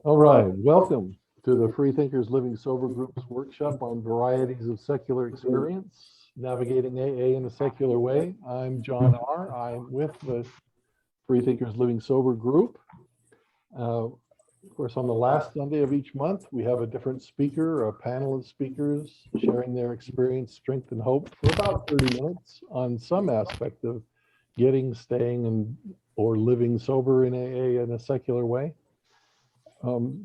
All right, welcome to the Freethinkers Living Sober Group's workshop on Varieties of Secular Experience, Navigating AA in a Secular Way. I'm John R. I'm with the Freethinkers Living Sober Group. Of course, on the last Sunday of each month, we have a different speaker, a panel of speakers sharing their experience, strength, and hope for about 30 minutes on some aspect of getting, staying, or living sober in AA in a secular way.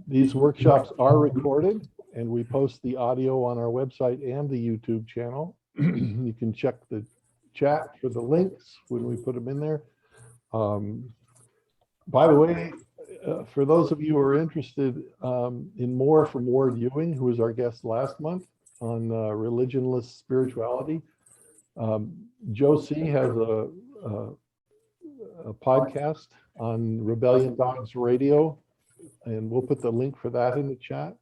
These workshops are recorded and we post the audio on our website and the YouTube channel. You can check the chat for the links when we put them in there. By the way, for those of you who are interested in more from Ward Ewing, who was our guest last month on religionless spirituality, Joe C. has a podcast on Rebellion Dogs Radio, and we'll put the link for that in the chat.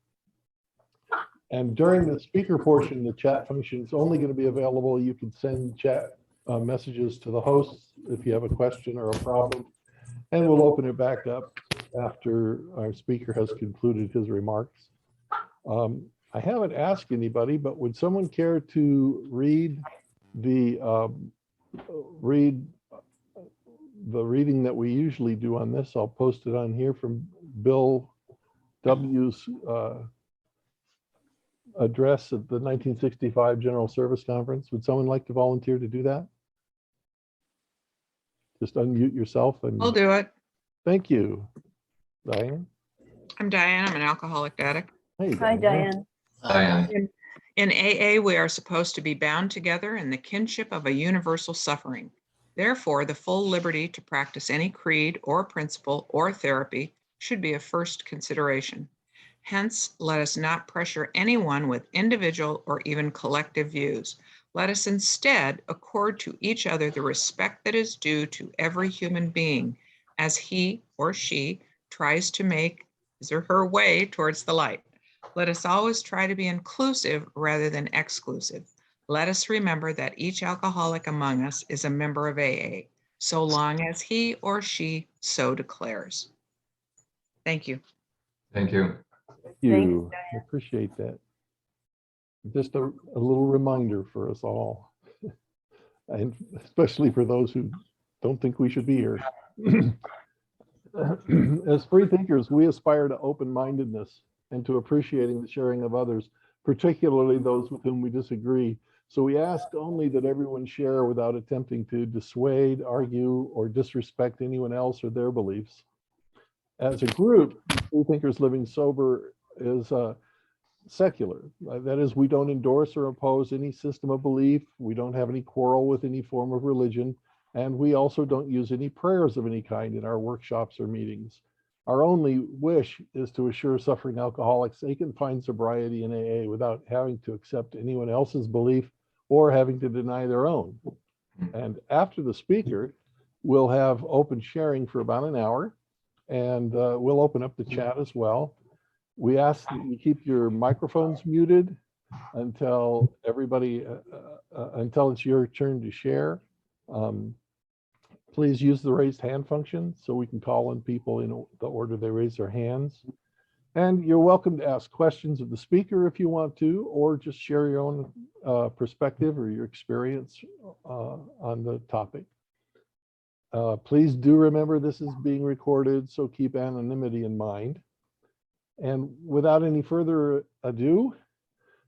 And during the speaker portion, the chat function is only going to be available. You can send chat messages to the hosts if you have a question or a problem, and we'll open it back up after our speaker has concluded his remarks. I haven't asked anybody, but would someone care to read the reading that we usually do on this? I'll post it on here from Bill W.'s address at the 1965 General Service Conference. Would someone like to volunteer to do that? Just unmute yourself. I'll do it. Thank you. Diane? I'm Diane. I'm an alcoholic addict. Hey, Hi, Diane. In AA, we are supposed to be bound together in the kinship of a universal suffering. Therefore, the full liberty to practice any creed or principle or therapy should be a first consideration. Hence, let us not pressure anyone with individual or even collective views. Let us instead accord to each other the respect that is due to every human being as he or she tries to make his or her way towards the light. Let us always try to be inclusive rather than exclusive. Let us remember that each alcoholic among us is a member of AA, so long as he or she so declares. Thank you. Thank you. Thank you. I appreciate that. Just a little reminder for us all, and especially for those who don't think we should be here. As free thinkers, we aspire to open-mindedness and to appreciating the sharing of others, particularly those with whom we disagree. So we ask only that everyone share without attempting to dissuade, argue, or disrespect anyone else or their beliefs. As a group, Freethinkers Living Sober is secular. That is, we don't endorse or oppose any system of belief. We don't have any quarrel with any form of religion. And we also don't use any prayers of any kind in our workshops or meetings. Our only wish is to assure suffering alcoholics they can find sobriety in AA without having to accept anyone else's belief or having to deny their own. And after the speaker, we'll have open sharing for about an hour, and we'll open up the chat as well. We ask that you keep your microphones muted until everybody, until it's your turn to share. Please use the raised hand function so we can call on people in the order they raise their hands. And you're welcome to ask questions of the speaker if you want to, or just share your own perspective or your experience on the topic. Please do remember this is being recorded, so keep anonymity in mind. And without any further ado,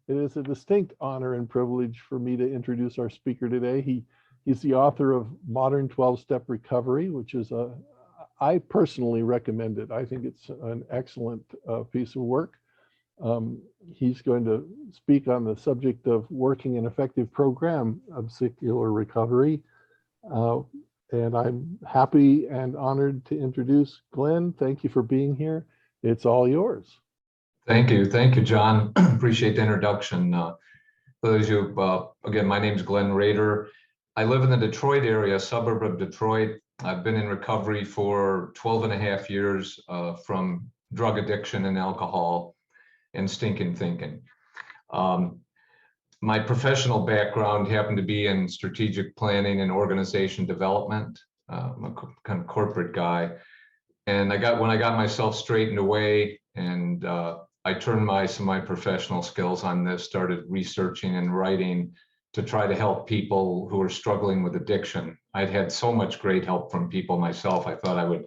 it is a distinct honor and privilege for me to introduce our speaker today. He's the author of Modern 12-Step Recovery, which is I personally recommend it. I think it's an excellent piece of work. He's going to speak on the subject of working an effective program of secular recovery. And I'm happy and honored to introduce Glenn. Thank you for being here. It's all yours. Thank you, John. Appreciate the introduction. For those of you, again, my name is Glenn Rader. I live in the Detroit area, suburb of Detroit. I've been in recovery for 12 and a half years from drug addiction and alcohol and stinking thinking. My professional background happened to be in strategic planning and organization development. I'm a kind of corporate guy. And when I got myself straightened away And I turned some of my professional skills on this, started researching and writing to try to help people who are struggling with addiction. I'd had so much great help from people myself. I thought I would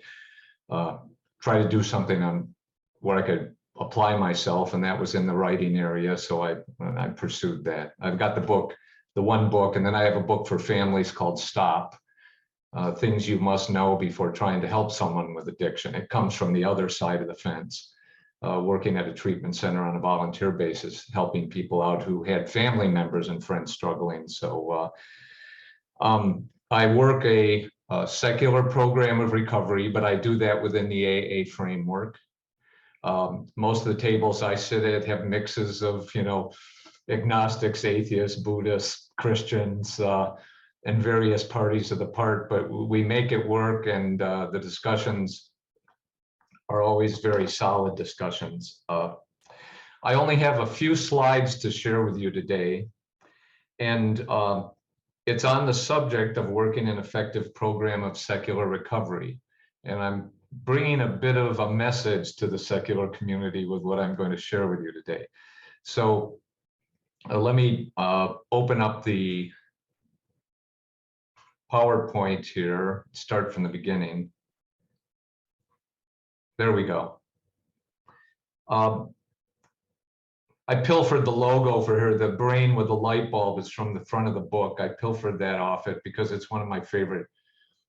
try to do something on where I could apply myself, and that was in the writing area. So I pursued that. I've got the one book, and then I have a book for families called Stop, Things You Must Know Before Trying to Help Someone with Addiction. It comes from the other side of the fence, working at a treatment center on a volunteer basis, helping people out who had family members and friends struggling. So I work a secular program of recovery, but I do that within the AA framework. Most of the tables I sit at have mixes of, agnostics, atheists, Buddhists, Christians, and various parties of the part, but we make it work, and the discussions are always very solid discussions. I only have a few slides to share with you today, and it's on the subject of working an effective program of secular recovery. And I'm bringing a bit of a message to the secular community with what I'm going to share with you today. So let me open up the PowerPoint here, start from the beginning. There we go. I pilfered the logo for her. The brain with the light bulb is from the front of the book. I pilfered that off it because it's one of my favorite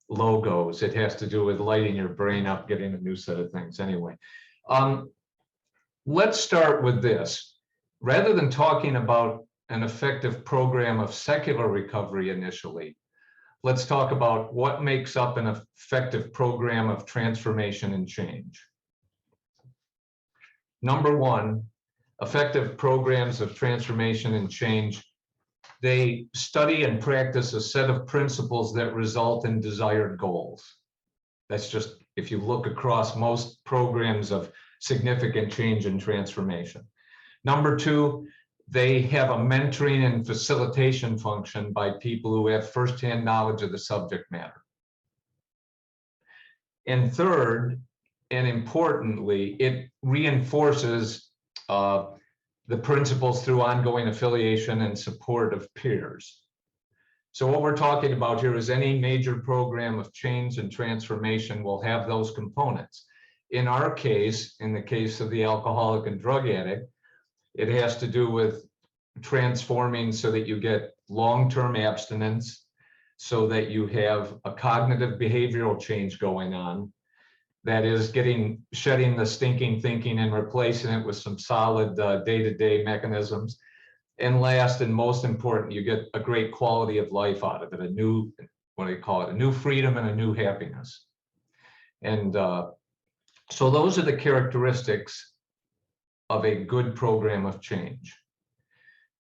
logos. It has to do with lighting your brain up, getting a new set of things. Anyway, let's start with this. Rather than talking about an effective program of secular recovery initially, let's talk about what makes up an effective program of transformation and change. Number one, effective programs of transformation and change, they study and practice a set of principles that result in desired goals. That's just, if you look across most programs of significant change and transformation. Number two, they have a mentoring and facilitation function by people who have firsthand knowledge of the subject matter. And third, and importantly, it reinforces the principles through ongoing affiliation and support of peers. So what we're talking about here is any major program of change and transformation will have those components. In our case, in the case of the alcoholic and drug addict, it has to do with transforming so that you get long-term abstinence, so that you have a cognitive behavioral change going on. That is shedding the stinking thinking and replacing it with some solid day-to-day mechanisms. And last and most important, you get a great quality of life out of it, a new freedom and a new happiness. And so those are the characteristics of a good program of change.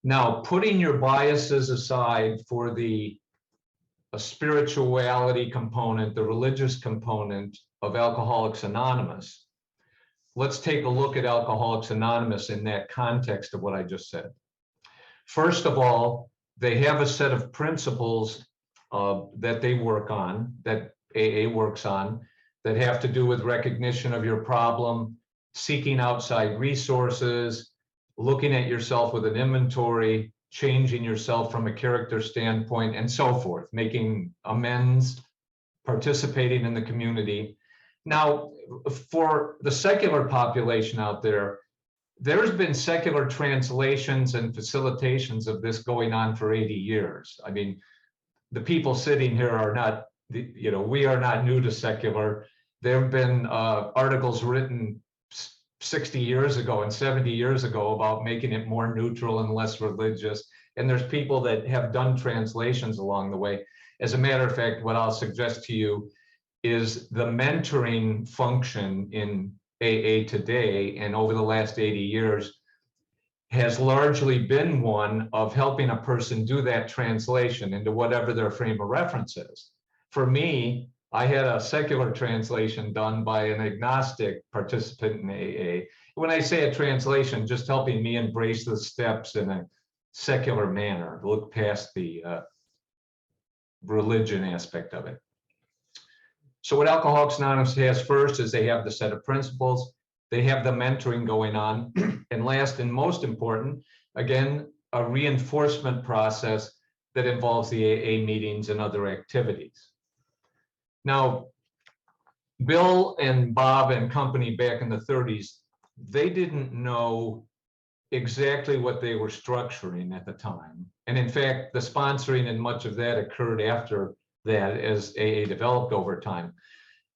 Now, putting your biases aside for a spirituality component, the religious component of Alcoholics Anonymous, let's take a look at Alcoholics Anonymous in that context of what I just said. First of all, they have a set of principles that they work on, that AA works on, that have to do with recognition of your problem, seeking outside resources, looking at yourself with an inventory, changing yourself from a character standpoint, and so forth, making amends, participating in the community. Now, for the secular population out there, there's been secular translations and facilitations of this going on for 80 years. I mean, the people sitting here are not, we are not new to secular. There have been articles written 60 years ago and 70 years ago about making it more neutral and less religious. And there's people that have done translations along the way. As a matter of fact, what I'll suggest to you is the mentoring function in AA today and over the last 80 years has largely been one of helping a person do that translation into whatever their frame of reference is. For me, I had a secular translation done by an agnostic participant in AA. When I say a translation, just helping me embrace the steps in a secular manner, look past the religion aspect of it. So what Alcoholics Anonymous has first is they have the set of principles. They have the mentoring going on. And last and most important, again, a reinforcement process that involves the AA meetings and other activities. Now, Bill and Bob and company back in the 30s, they didn't know exactly what they were structuring at the time. And in fact, the sponsoring and much of that occurred after that as AA developed over time.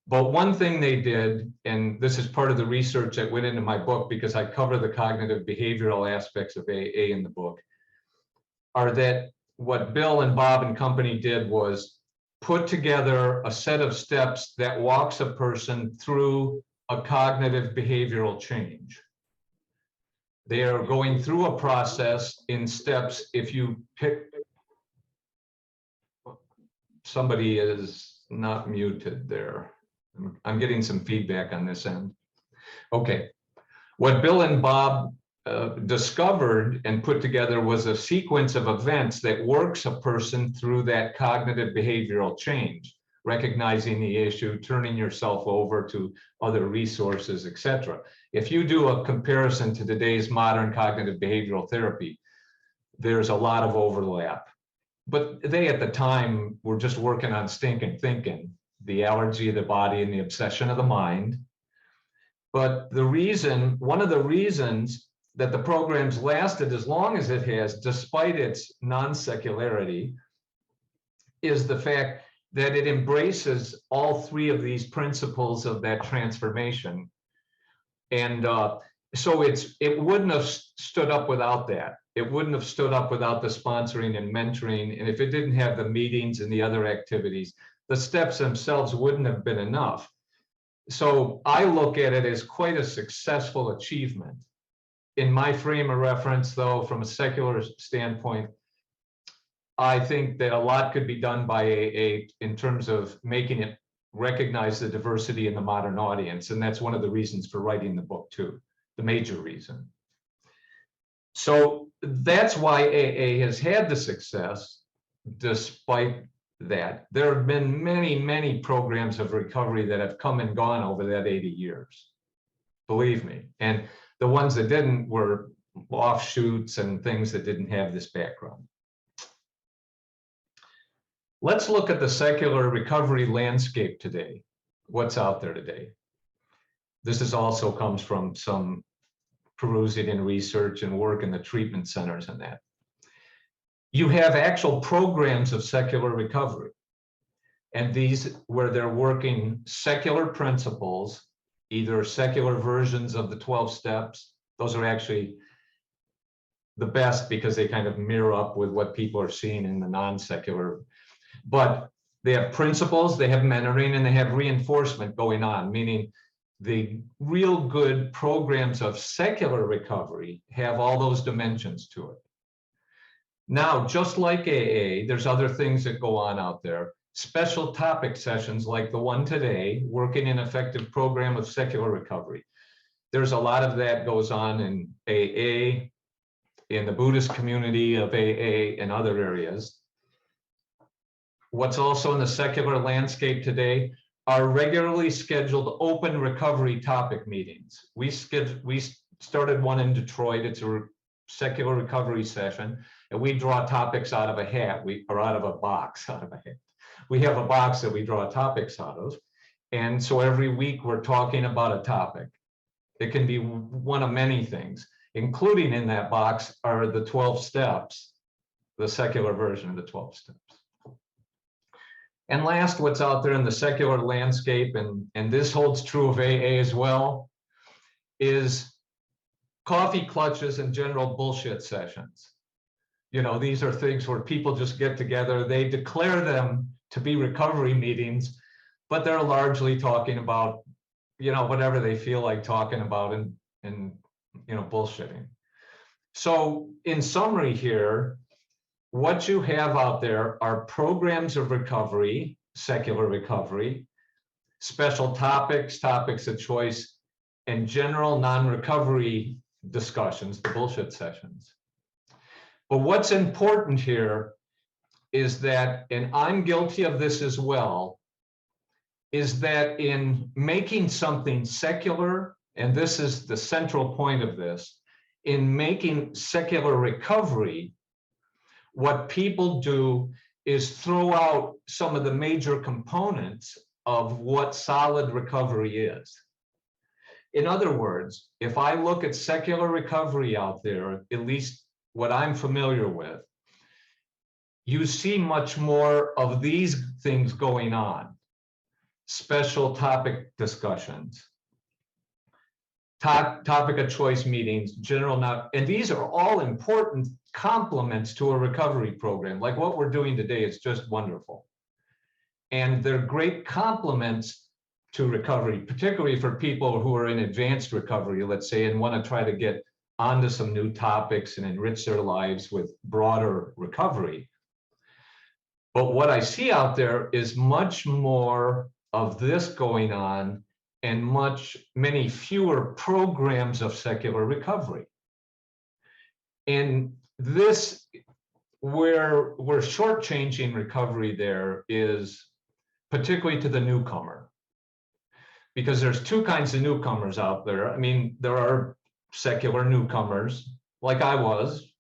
But one thing they did, and this is part of the research that went into my book because I cover the cognitive behavioral aspects of AA in the book, are that what Bill and Bob and company did was put together a set of steps that walks a person through a cognitive behavioral change. They are going through a process in steps. If you pick, somebody is not muted there. I'm getting some feedback on this end. Okay. What Bill and Bob discovered and put together was a sequence of events that works a person through that cognitive behavioral change, recognizing the issue, turning yourself over to other resources, etc. If you do a comparison to today's modern cognitive behavioral therapy, there's a lot of overlap. But they at the time were just working on stinking thinking, the allergy of the body and the obsession of the mind. But the reason, one of the reasons that the program's lasted as long as it has, despite its non-secularity, is the fact that it embraces all three of these principles of that transformation. And so it wouldn't have stood up without that. It wouldn't have stood up without the sponsoring and mentoring. And if it didn't have the meetings and the other activities, the steps themselves wouldn't have been enough. So I look at it as quite a successful achievement. In my frame of reference, though, from a secular standpoint, I think that a lot could be done by AA in terms of making it recognize the diversity in the modern audience. And that's one of the reasons for writing the book, too, the major reason. So that's why AA has had the success, despite that. There have been many, many programs of recovery that have come and gone over that 80 years, believe me. And the ones that didn't were offshoots and things that didn't have this background. Let's look at the secular recovery landscape today. What's out there today? This is also comes from some perusing and research and work in the treatment centers and that. You have actual programs of secular recovery, and these where they're working secular principles, either secular versions of the 12 steps. Those are actually the best because they kind of mirror up with what people are seeing in the non-secular. But they have principles, they have mentoring, and they have reinforcement going on, meaning the real good programs of secular recovery have all those dimensions to it. Now, just like AA, there's other things that go on out there. Special topic sessions like the one today, working an effective program of secular recovery. There's a lot of that goes on in AA, in the Buddhist community of AA, and other areas. What's also in the secular landscape today are regularly scheduled open recovery topic meetings. We started one in Detroit. It's a secular recovery session, and we draw topics out of a hat, or out of a box, out of a hat. We have a box that we draw topics out of. And so every week we're talking about a topic. It can be one of many things, including in that box are the 12 steps, the secular version of the 12 steps. And last, what's out there in the secular landscape, and this holds true of AA as well, is coffee clutches and general bullshit sessions. You know, these are things where people just get together, they declare them to be recovery meetings, but they're largely talking about, you know, whatever they feel like talking about and you know, bullshitting. So in summary here, what you have out there are programs of recovery, secular recovery, special topics, topics of choice, and general non-recovery discussions, the bullshit sessions. But what's important here is that, and I'm guilty of this as well, is that in making something secular and this is the central point of this, in making secular recovery, what people do is throw out some of the major components of what solid recovery is. In other words, if I look at secular recovery out there, at least what I'm familiar with, you see much more of these things going on. Special topic discussions, topic of choice meetings, general not, and these are all important complements to a recovery program. Like what we're doing today is just wonderful. And they're great complements to recovery, particularly for people who are in advanced recovery, let's say, and want to try to get onto some new topics and enrich their lives with broader recovery. But what I see out there is much more of this going on and many fewer programs of secular recovery. And this, where we're shortchanging recovery there is particularly to the newcomer. Because there's two kinds of newcomers out there. I mean, there are secular newcomers, like I was,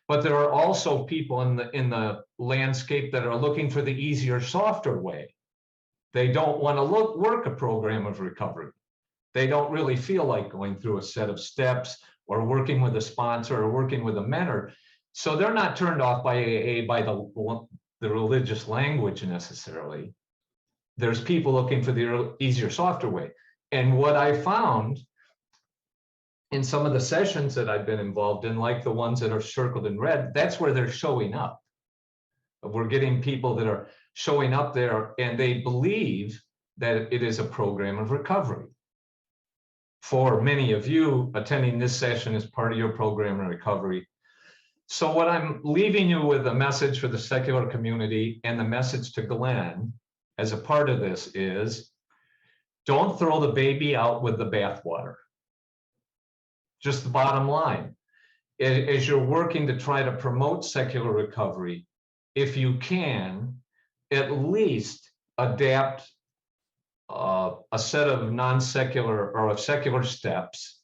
but there are also people in the landscape that are looking for the easier, softer way. They don't want to work a program of recovery. They don't really feel like going through a set of steps or working with a sponsor or working with a mentor. So they're not turned off by AA by the religious language necessarily. There's people looking for the easier, softer way. And what I found in some of the sessions that I've been involved in, like the ones that are circled in red, that's where they're showing up. We're getting people that are showing up there and they believe that it is a program of recovery. For many of you, attending this session is part of your program of recovery. So what I'm leaving you with a message for the secular community and the message to Glenn as a part of this is, don't throw the baby out with the bathwater. Just the bottom line. As you're working to try to promote secular recovery, if you can, at least adapt a set of non-secular or of secular steps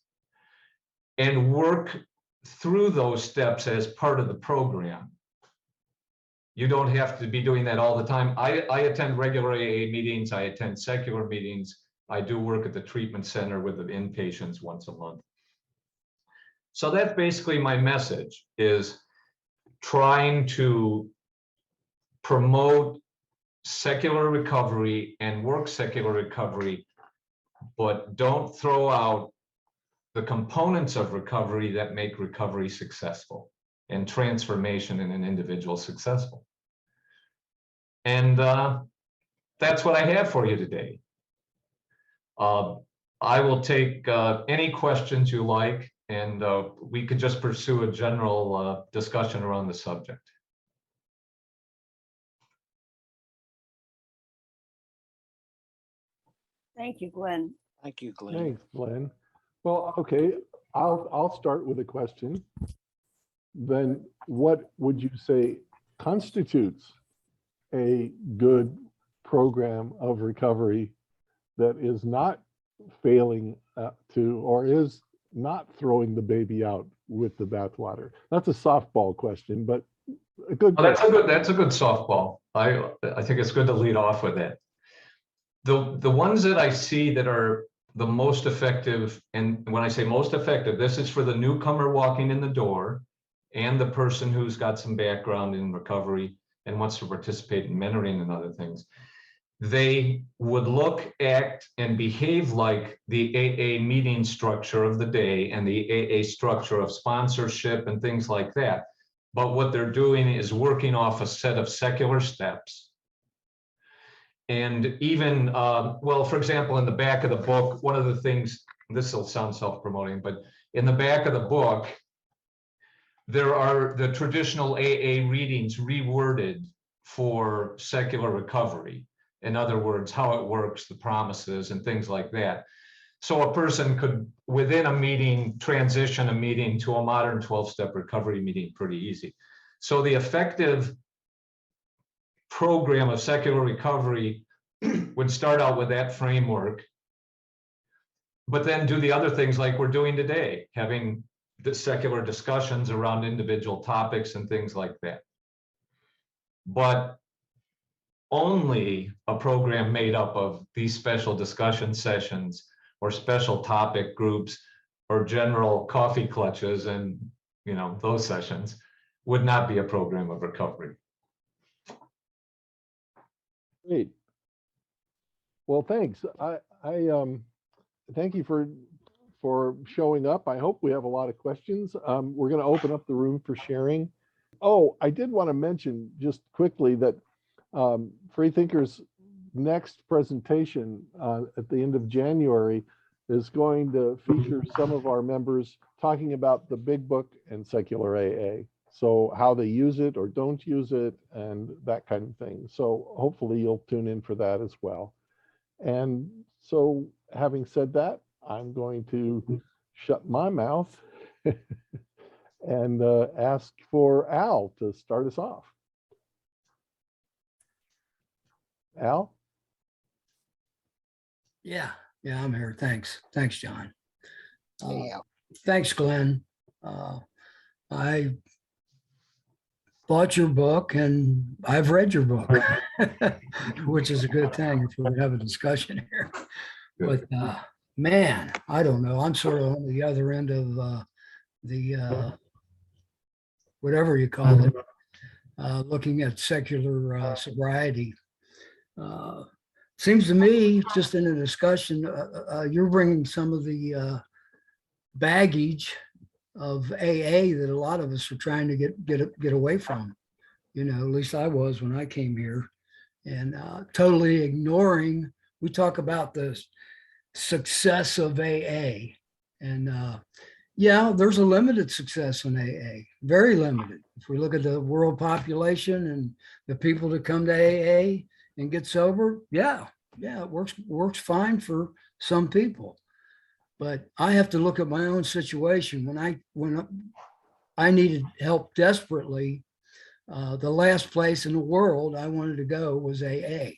and work through those steps as part of the program. You don't have to be doing that all the time. I attend regular AA meetings. I attend secular meetings. I do work at the treatment center with the inpatients once a month. So that's basically my message, is trying to promote secular recovery and work secular recovery, but don't throw out the components of recovery that make recovery successful and transformation in an individual successful. And that's what I have for you today. I will take any questions you like, and we could just pursue a general discussion around the subject. Thank you, Glenn. Thank you, Glenn. Thanks, Glenn. Well, okay, I'll start with a question. Then what would you say constitutes a good program of recovery that is not failing to, or is not throwing the baby out with the bathwater? That's a softball question, but a good question. That's a good softball. I think it's good to lead off with it. The ones that I see that are the most effective, and when I say most effective, this is for the newcomer walking in the door and the person who's got some background in recovery and wants to participate in mentoring and other things. They would look, act, and behave like the AA meeting structure of the day and the AA structure of sponsorship and things like that. But what they're doing is working off a set of secular steps. And even, well, for example, in the back of the book, one of the things, this will sound self-promoting, but in the back of the book, there are the traditional AA readings reworded for secular recovery. In other words, how it works, the promises and things like that. So a person could, within a meeting, transition a meeting to a modern 12-step recovery meeting pretty easy. So the effective program of secular recovery would start out with that framework. but then do the other things like we're doing today, having the secular discussions around individual topics and things like that. But only a program made up of these special discussion sessions or special topic groups or general coffee clutches and, you know, those sessions would not be a program of recovery. Great. Well, thanks. I thank you for showing up. I hope we have a lot of questions. We're going to open up the room for sharing. Oh, I did want to mention just quickly that Freethinkers' next presentation at the end of January is going to feature some of our members talking about the Big Book and secular AA. So how they use it or don't use it and that kind of thing. So hopefully you'll tune in for that as well. And so having said that, I'm going to shut my mouth and ask for Al to start us off. Al? Yeah, I'm here. Thanks, John. Thanks, Glenn. I bought your book and I've read your book, which is a good thing if we would have a discussion here. But man, I don't know. I'm sort of on the other end of the whatever you call it, looking at secular sobriety. Seems to me, just in a discussion, you're bringing some of the baggage of AA that a lot of us are trying to get away from. You know, at least I was when I came here, and totally ignoring. We talk about the success of AA, and yeah, there's a limited success in AA, very limited. If we look at the world population and the people that come to AA and get sober, yeah, it works fine for some people. But I have to look at my own situation. When I needed help desperately, the last place in the world I wanted to go was AA.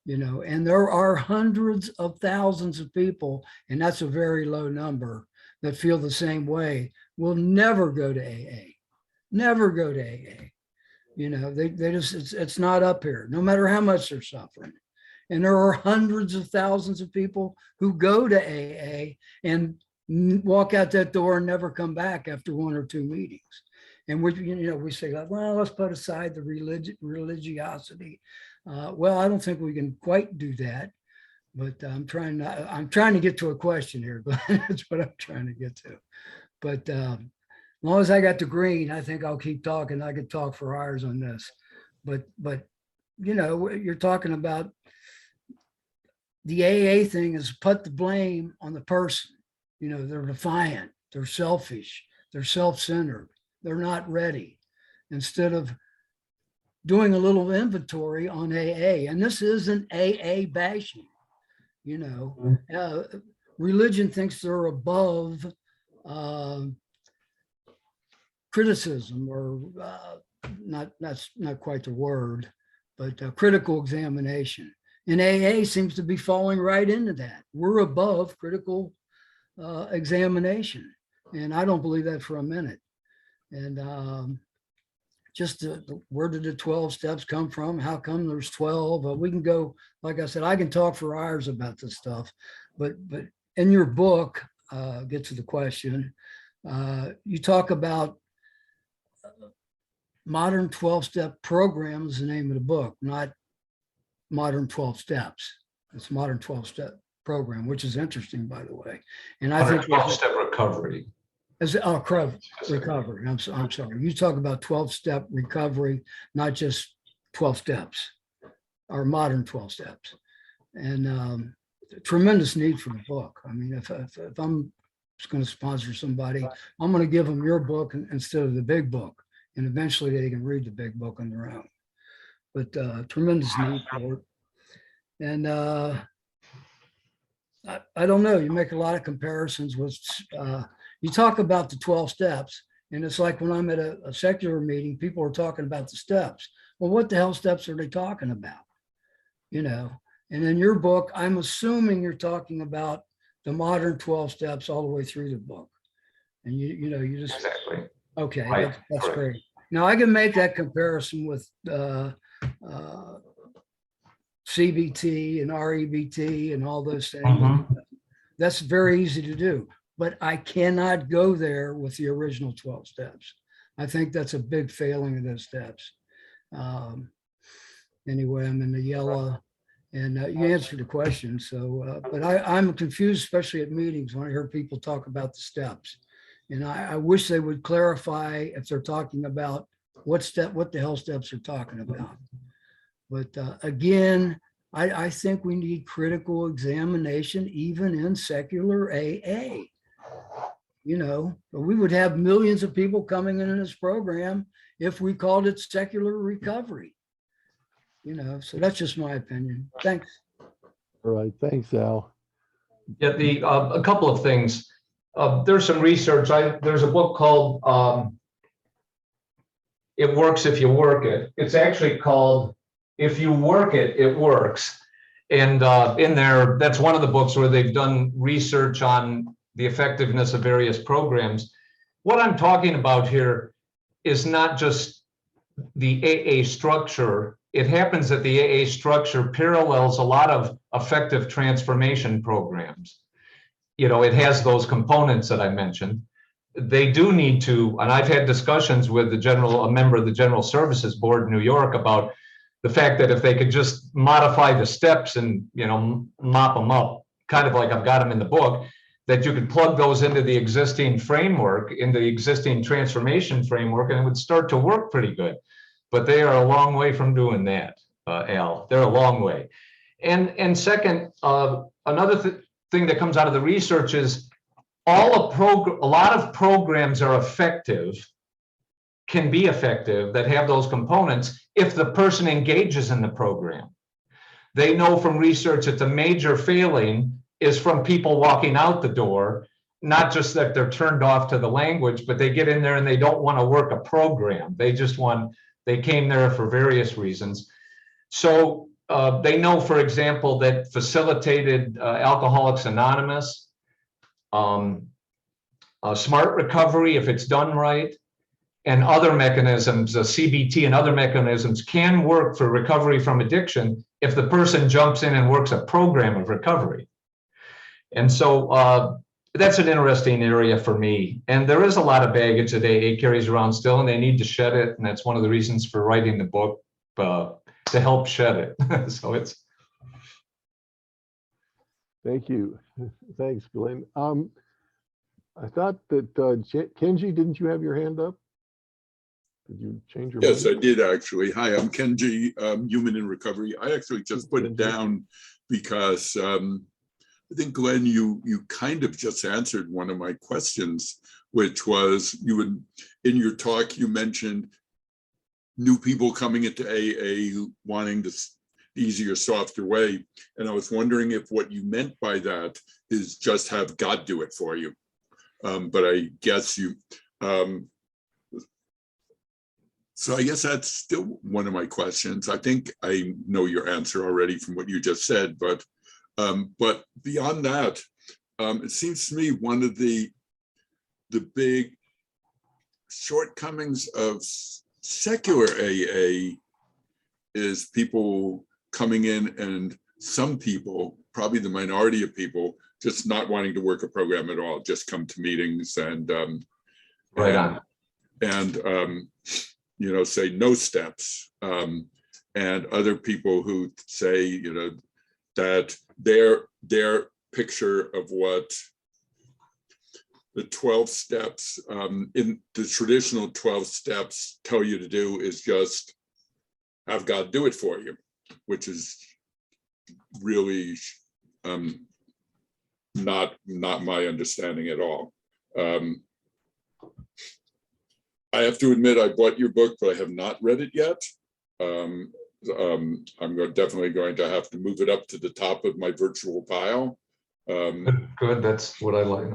You know, and there are hundreds of thousands of people, and that's a very low number, that feel the same way. Will never go to AA, never go to AA. You know, they just, it's not up here, no matter how much they're suffering. And there are hundreds of thousands of people who go to AA and walk out that door and never come back after one or two meetings. And we say, like, well, let's put aside the religiosity. Well, I don't think we can quite do that, but I'm trying to get to a question here, but that's what I'm trying to get to. But as long as I got the green, I think I'll keep talking. I could talk for hours on this, but you know, you're talking about the AA thing is put the blame on the person. You know, they're defiant, they're selfish, they're self-centered, they're not ready. Instead of doing a little inventory on AA, and this isn't AA bashing, you know, religion thinks they're above criticism, or that's not quite the word, but critical examination. And AA seems to be falling right into that. We're above critical examination. And I don't believe that for a minute. And just where did the 12 steps come from? How come there's 12? We can go, like I said, I can talk for hours about this stuff, but in your book, get to the question, you talk about modern 12-step program is the name of the book, not modern 12 steps. It's modern 12-step program, which is interesting, by the way. And I think 12-step recovery. Recovery. I'm sorry. You talk about 12-step recovery, not just 12 steps, or modern 12 steps. And tremendous need for the book. I mean, if I'm just going to sponsor somebody, I'm going to give them your book instead of the big book, and eventually they can read the big book on their own. But tremendous need for it. And I don't know, you make a lot of comparisons with, you talk about the 12 steps, and it's like when I'm at a secular meeting, people are talking about the steps. Well, what the hell steps are they talking about? You know, and in your book, I'm assuming you're talking about the modern 12 steps all the way through the book. And you know, you just, Exactly. okay, Right, that's correct. great. Now I can make that comparison with CBT and REBT and all those things. Mhm. That's very easy to do, but I cannot go there with the original 12 steps. I think that's a big failing of those steps. Anyway, I'm in the yellow, and you answered the question. So, but I'm confused, especially at meetings when I hear people talk about the steps. And I wish they would clarify if they're talking about what the hell steps are talking about. But again, I think we need critical examination even in secular AA. You know, we would have millions of people coming in this program if we called it secular recovery. You know, so that's just my opinion. Thanks. All right, thanks, Al. Yeah, a couple of things. There's some research. There's a book called It Works If You Work It. It's actually called If You Work It, It Works. And in there, that's one of the books where they've done research on the effectiveness of various programs. What I'm talking about here is not just the AA structure. It happens that the AA structure parallels a lot of effective transformation programs. You know, it has those components that I mentioned. They do need to, and I've had discussions with a member of the General Services Board in New York about the fact that if they could just modify the steps and, you know, mop them up, kind of like I've got them in the book, that you could plug those into the existing framework, into the existing transformation framework, and it would start to work pretty good. But they are a long way from doing that, Al. They're a long way. And second, another thing that comes out of the research is a lot of programs are effective, can be effective, that have those components if the person engages in the program. They know from research that the major failing is from people walking out the door, not just that they're turned off to the language, but they get in there and they don't want to work a program. They came there for various reasons. So they know, for example, that facilitated Alcoholics Anonymous, smart recovery, if it's done right, and other mechanisms, CBT and other mechanisms can work for recovery from addiction if the person jumps in and works a program of recovery. And so that's an interesting area for me. And there is a lot of baggage that AA carries around still, and they need to shed it. And that's one of the reasons for writing the book, to help shed it. So it's. Thank you. Thanks, Glenn. I thought that Kenji, didn't you have your hand up? Did you change your Yes, mind? I did actually. Hi, I'm Kenji, Human in Recovery. I actually just put it down because I think, Glenn, you kind of just answered one of my questions, which was in your talk, you mentioned new people coming into AA wanting the easier, softer way. And I was wondering if what you meant by that is just have God do it for you. But I guess you, so I guess that's still one of my questions. I think I know your answer already from what you just said, but beyond that, it seems to me one of the big shortcomings of secular AA is people coming in, and some people, probably the minority of people, just not wanting to work a program at all, just come to meetings and Right on. And you know, say no steps, and other people who say, you know, that their picture of what the 12 steps in the traditional 12 steps tell you to do is just have God do it for you, which is really not my understanding at all. I have to admit, I bought your book, but I have not read it yet. I'm definitely going to have to move it up to the top of my virtual pile. Good, that's what I like.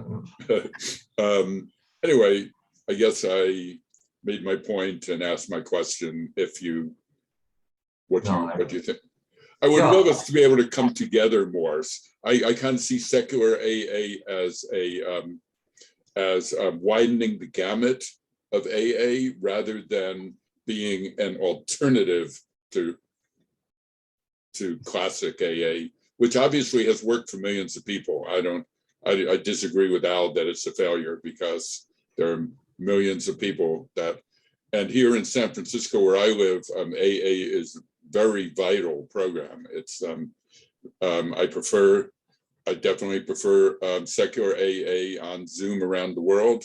Anyway, I guess I made my point and asked my question. What do you think? I would Yeah. love us to be able to come together more. I kind of see secular AA as widening the gamut of AA rather than being an alternative to classic AA, which obviously has worked for millions of people. I disagree with Al that it's a failure, because there are millions of people that, and here in San Francisco where I live, AA is a very vital program. It's I definitely prefer secular AA on Zoom around the world,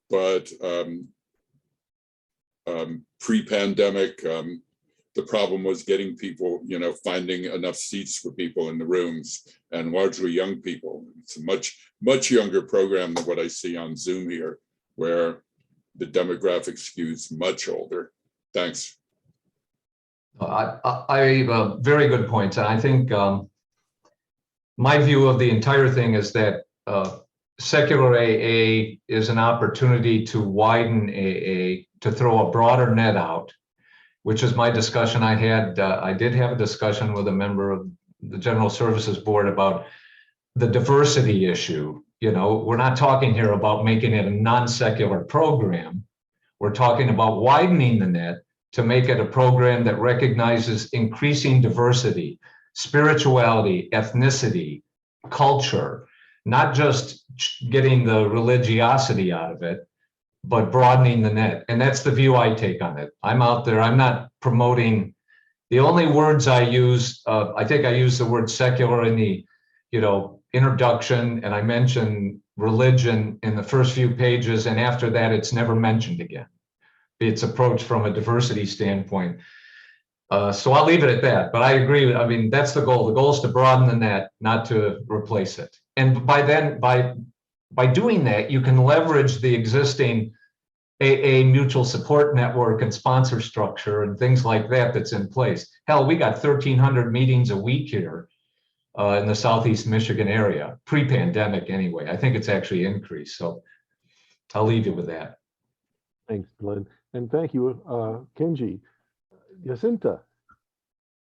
but pre-pandemic, the problem was getting people, finding enough seats for people in the rooms, and largely young people. It's a much younger program than what I see on Zoom here, where the demographic skews much older. Thanks. Very good points. And I think my view of the entire thing is that secular AA is an opportunity to widen AA, to throw a broader net out, which is my discussion I had. I did have a discussion with a member of the General Services Board about the diversity issue. We're not talking here about making it a non-secular program. We're talking about widening the net to make it a program that recognizes increasing diversity, spirituality, ethnicity, culture, not just getting the religiosity out of it, but broadening the net. And that's the view I take on it. I'm out there, I'm not promoting, the only words I use, I think I used the word secular in the, introduction, and I mentioned religion in the first few pages, and after that, it's never mentioned again. It's approached from a diversity standpoint. So I'll leave it at that, but I agree. That's the goal. The goal is to broaden the net, not to replace it. And by doing that, you can leverage the existing AA mutual support network and sponsor structure and things like that that's in place. Hell, we got 1,300 meetings a week here in the Southeast Michigan area, pre-pandemic anyway. I think it's actually increased. So I'll leave you with that. Thanks, Glenn. And thank you, Kenji. Jacinta,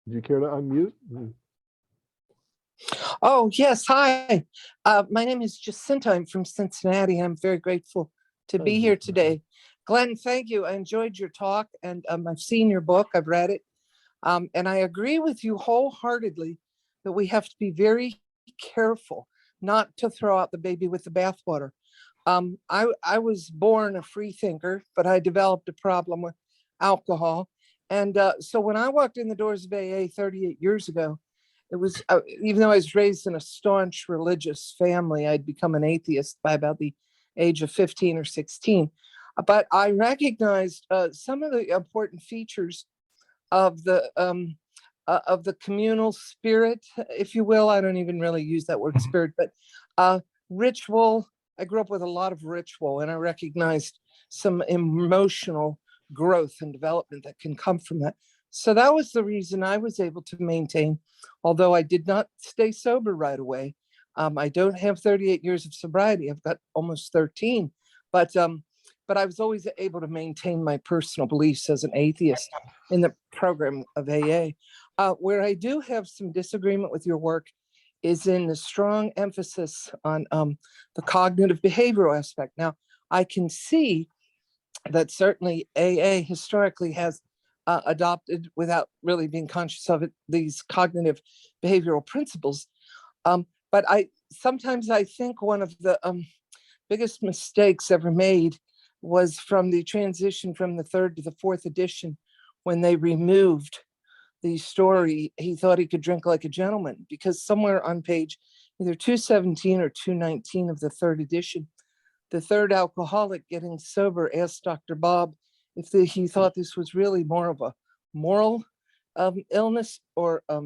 do you care to unmute? Oh, yes. Hi. My name is Jacinta. I'm from Cincinnati. I'm very grateful to be here today. Glenn, thank you. I enjoyed your talk, and I've seen your book. I've read it. And I agree with you wholeheartedly that we have to be very careful not to throw out the baby with the bathwater. I was born a free thinker, but I developed a problem with alcohol. And so when I walked in the doors of AA 38 years ago, it was, even though I was raised in a staunch religious family, I'd become an atheist by about the age of 15 or 16. But I recognized some of the important features of the communal spirit, if you will. I don't even really use that word spirit, but ritual. I grew up with a lot of ritual, and I recognized some emotional growth and development that can come from that. So that was the reason I was able to maintain, although I did not stay sober right away. I don't have 38 years of sobriety. I've got almost 13, but I was always able to maintain my personal beliefs as an atheist in the program of AA. Where I do have some disagreement with your work is in the strong emphasis on the cognitive behavioral aspect. Now, I can see that certainly AA historically has adopted, without really being conscious of it, these cognitive behavioral principles. But sometimes I think one of the biggest mistakes ever made was from the transition from the 3rd to the 4th edition, when they removed the story, he thought he could drink like a gentleman, because somewhere on page either 217 or 219 of the 3rd edition, the third alcoholic getting sober asked Dr. Bob if he thought this was really more of a moral illness or a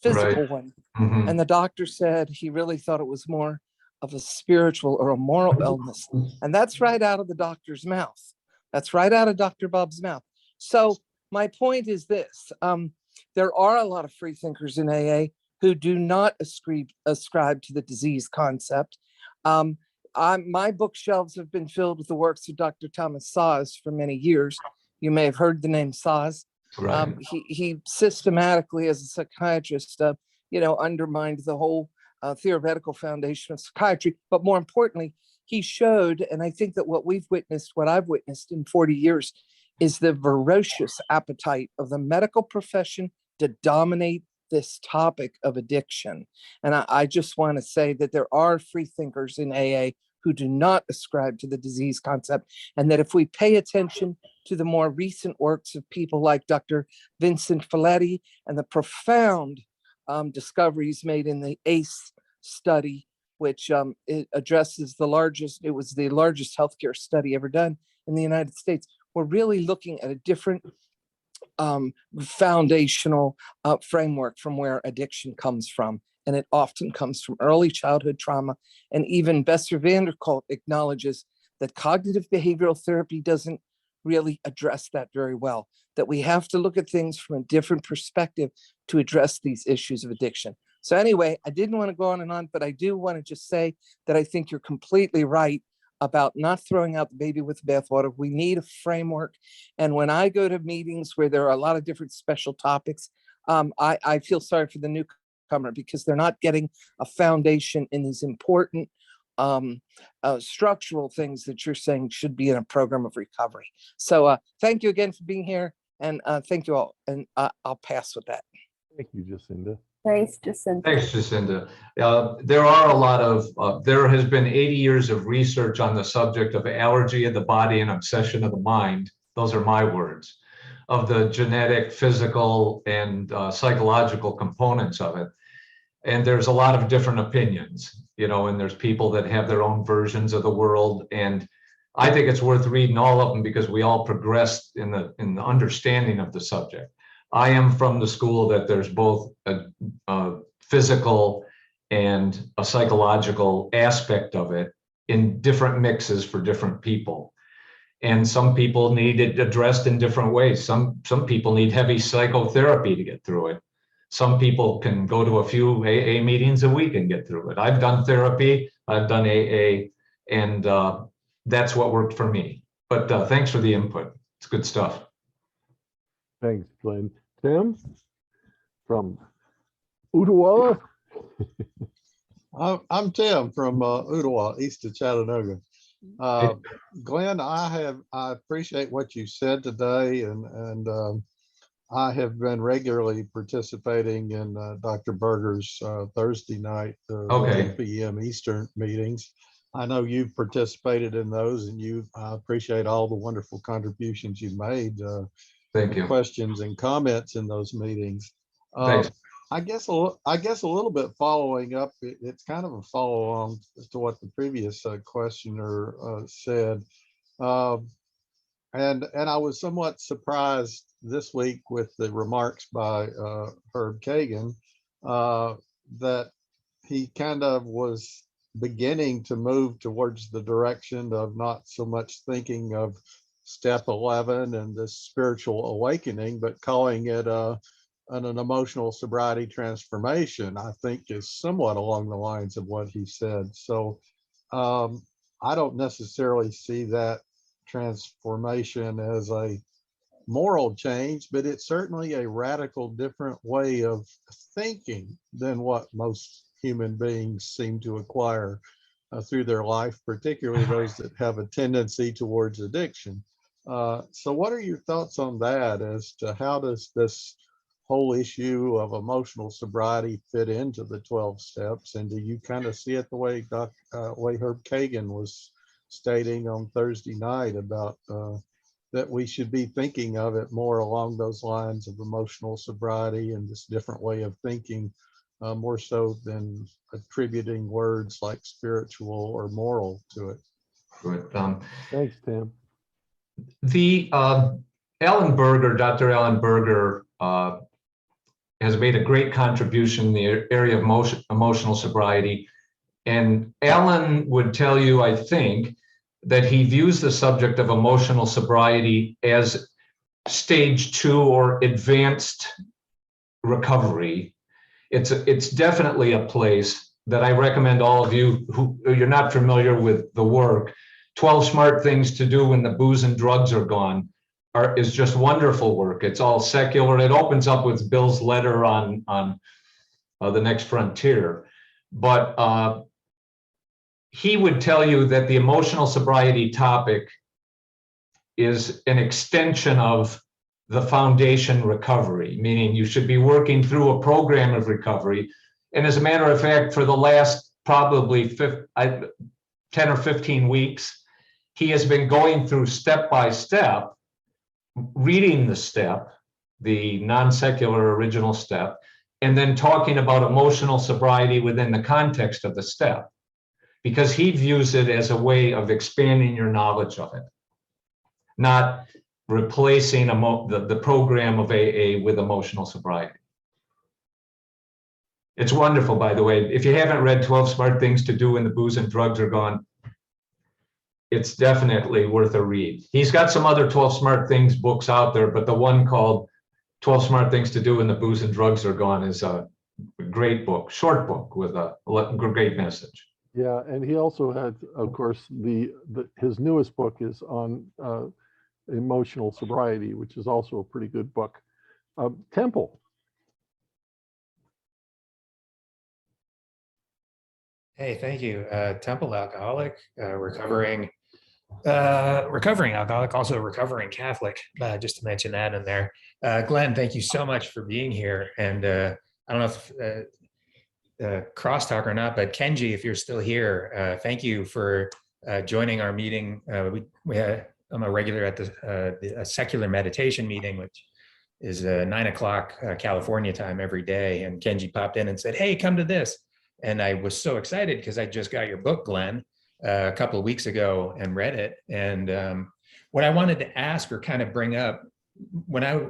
physical Right. one. Mhm. And the doctor said he really thought it was more of a spiritual or a moral illness. And that's right out of the doctor's mouth. That's right out of Dr. Bob's mouth. So my point is this. There are a lot of free thinkers in AA who do not ascribe to the disease concept. My bookshelves have been filled with the works of Dr. Thomas Szasz for many years. You may have heard the name Szasz. Right. He systematically, as a psychiatrist, undermined the whole theoretical foundation of psychiatry. But more importantly, he showed, and I think that what I've witnessed in 40 years, is the voracious appetite of the medical profession to dominate this topic of addiction. And I just want to say that there are free thinkers in AA who do not ascribe to the disease concept, and that if we pay attention to the more recent works of people like Dr. Vincent Felitti and the profound discoveries made in the ACE study, which it addresses it was the largest healthcare study ever done in the United States. We're really looking at a different foundational framework from where addiction comes from. And it often comes from early childhood trauma. And even Bessel van der Kolk acknowledges that cognitive behavioral therapy doesn't really address that very well, that we have to look at things from a different perspective to address these issues of addiction. So anyway, I didn't want to go on and on, but I do want to just say that I think you're completely right about not throwing out the baby with the bathwater. We need a framework. And when I go to meetings where there are a lot of different special topics, I feel sorry for the newcomer because they're not getting a foundation in these important structural things that you're saying should be in a program of recovery. So thank you again for being here, and thank you all. And I'll pass with that. Thank you, Jacinda. Thanks, Jacinda. Thanks, Jacinda. There are a lot of, there has been 80 years of research on the subject of allergy of the body and obsession of the mind. Those are my words, of the genetic, physical, and psychological components of it. And there's a lot of different opinions, and there's people that have their own versions of the world. And I think it's worth reading all of them because we all progressed in the understanding of the subject. I am from the school that there's both a physical and a psychological aspect of it in different mixes for different people. And some people need it addressed in different ways. Some people need heavy psychotherapy to get through it. Some people can go to a few AA meetings a week and get through it. I've done therapy, I've done AA, and that's what worked for me. But thanks for the input. It's good stuff. Thanks, Glenn. Tim from Ottawa. I'm Tim from Ottawa, east of Chattanooga. Glenn, I appreciate what you said today, and I have been regularly participating in Dr. Berger's Thursday night 10 p.m. Eastern meetings. I know you've participated in those, and I appreciate all the wonderful contributions you made. Thank you. Questions and comments in those meetings. Thanks. I guess a little bit following up. It's kind of a follow on to what the previous questioner said, and I was somewhat surprised this week with the remarks by Herb Kagan that he kind of was beginning to move towards the direction of not so much thinking of step 11 and this spiritual awakening, but calling it an emotional sobriety transformation. I think is somewhat along the lines of what he said. So I don't necessarily see that transformation as a moral change, but it's certainly a radical different way of thinking than what most human beings seem to acquire through their life, particularly those that have a tendency towards addiction. So what are your thoughts on that as to how does this whole issue of emotional sobriety fit into the 12 steps? And do you kind of see it the way Herb Kagan was stating on Thursday night about that we should be thinking of it more along those lines of emotional sobriety and this different way of thinking, more so than attributing words like spiritual or moral to it? Good. Thanks, Tim. The Dr. Alan Berger has made a great contribution in the area of emotional sobriety. And Alan would tell you, I think, that he views the subject of emotional sobriety as stage 2 or advanced recovery. It's definitely a place that I recommend all of you who you're not familiar with the work, 12 Smart Things to Do When the Booze and Drugs Are Gone. is just wonderful work. It's all secular. It opens up with Bill's letter on the next frontier, but he would tell you that the emotional sobriety topic is an extension of the foundation recovery, meaning you should be working through a program of recovery. And as a matter of fact, for the last probably 10 or 15 weeks, he has been going through step by step, reading the step, the non-secular original step, and then talking about emotional sobriety within the context of the step, because he views it as a way of expanding your knowledge of it, not replacing the program of AA with emotional sobriety. It's wonderful, by the way. If you haven't read 12 Smart Things to Do When the Booze and Drugs Are Gone, it's definitely worth a read. He's got some other 12 Smart Things books out there, but the one called 12 Smart Things to Do When the Booze and Drugs Are Gone is a great book, short book with a great message. Yeah, and he also had, of course, his newest book is on emotional sobriety, which is also a pretty good book. Temple. Hey, thank you. Temple alcoholic, recovering alcoholic, also a recovering Catholic, just to mention that in there. Glenn, thank you so much for being here. And I don't know if crosstalk or not, but Kenji, if you're still here, thank you for joining our meeting. I'm a regular at the secular meditation meeting, which is 9 o'clock California time every day. And Kenji popped in and said, hey, come to this. And I was so excited because I just got your book, Glenn, a couple of weeks ago and read it. And what I wanted to ask or kind of bring up, when I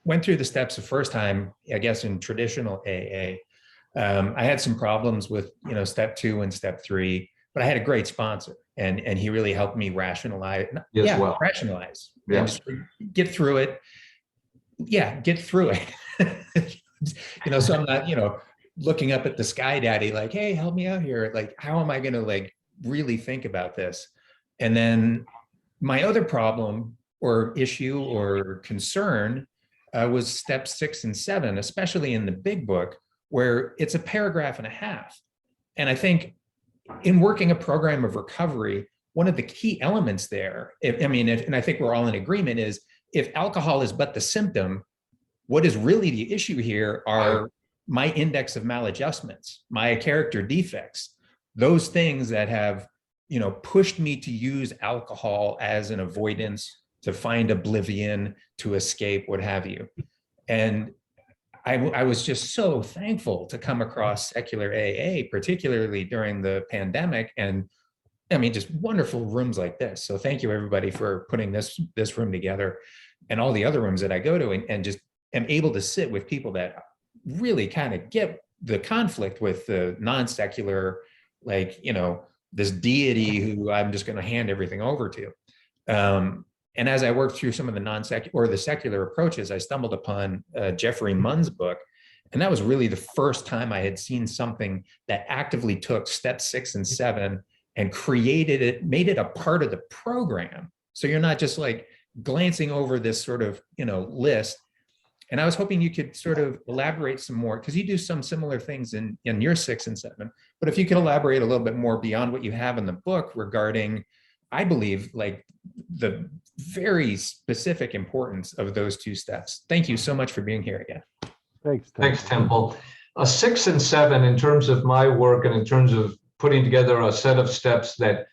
went through the steps the first time, I guess in traditional AA, I had some problems with, step 2 and step 3, but I had a great sponsor and he really helped me rationalize. Rationalize. Yeah. And just get through it. Yeah, get through it. So I'm not, looking up at the sky daddy, like, hey, help me out here. Like, how am I going to really think about this? And then my other problem or issue or concern was step 6 and 7, especially in the big book, where it's a paragraph and a half. And I think in working a program of recovery, one of the key elements there, and I think we're all in agreement, is if alcohol is but the symptom, what is really the issue here are my index of maladjustments, my character defects, those things that have, pushed me to use alcohol as an avoidance, to find oblivion, to escape, what have you. And I was just so thankful to come across secular AA, particularly during the pandemic, and just wonderful rooms like this. So thank you everybody for putting this room together and all the other rooms that I go to, and just am able to sit with people that really kind of get the conflict with the non-secular, this deity who I'm just going to hand everything over to. And as I worked through some of the non-secular or the secular approaches, I stumbled upon Jeffrey Munn's book. And that was really the first time I had seen something that actively took step 6 and 7 and created it, made it a part of the program. So you're not just glancing over this sort of, list. And I was hoping you could sort of elaborate some more, because you do some similar things in your 6 and 7. But if you could elaborate a little bit more beyond what you have in the book regarding, I believe, the very specific importance of those 2 steps. Thank you so much for being here again. Thanks, Temple. Thanks, Temple. 6 and 7, in terms of my work and in terms of putting together a set of steps that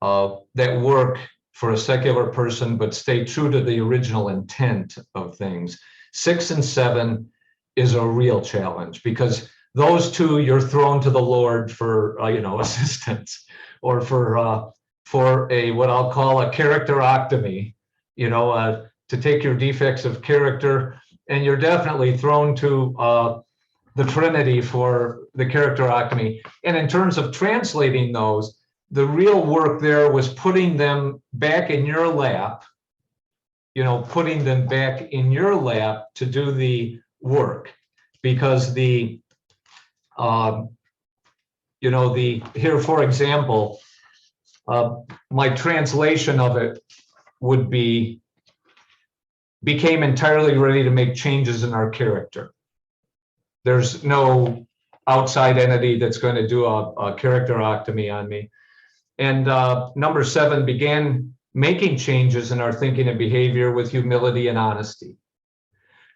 work for a secular person, but stay true to the original intent of things. 6 and 7 is a real challenge, because those 2 you're thrown to the Lord for assistance, or for a what I'll call a characteroctomy, to take your defects of character, and you're definitely thrown to the Trinity for the characteroctomy. And in terms of translating those, the real work there was putting them back in your lap, putting them back in your lap to do the work, because here, for example, my translation of it would be, became entirely ready to make changes in our character. There's no outside entity that's going to do a characterectomy on me. And number 7, began making changes in our thinking and behavior with humility and honesty.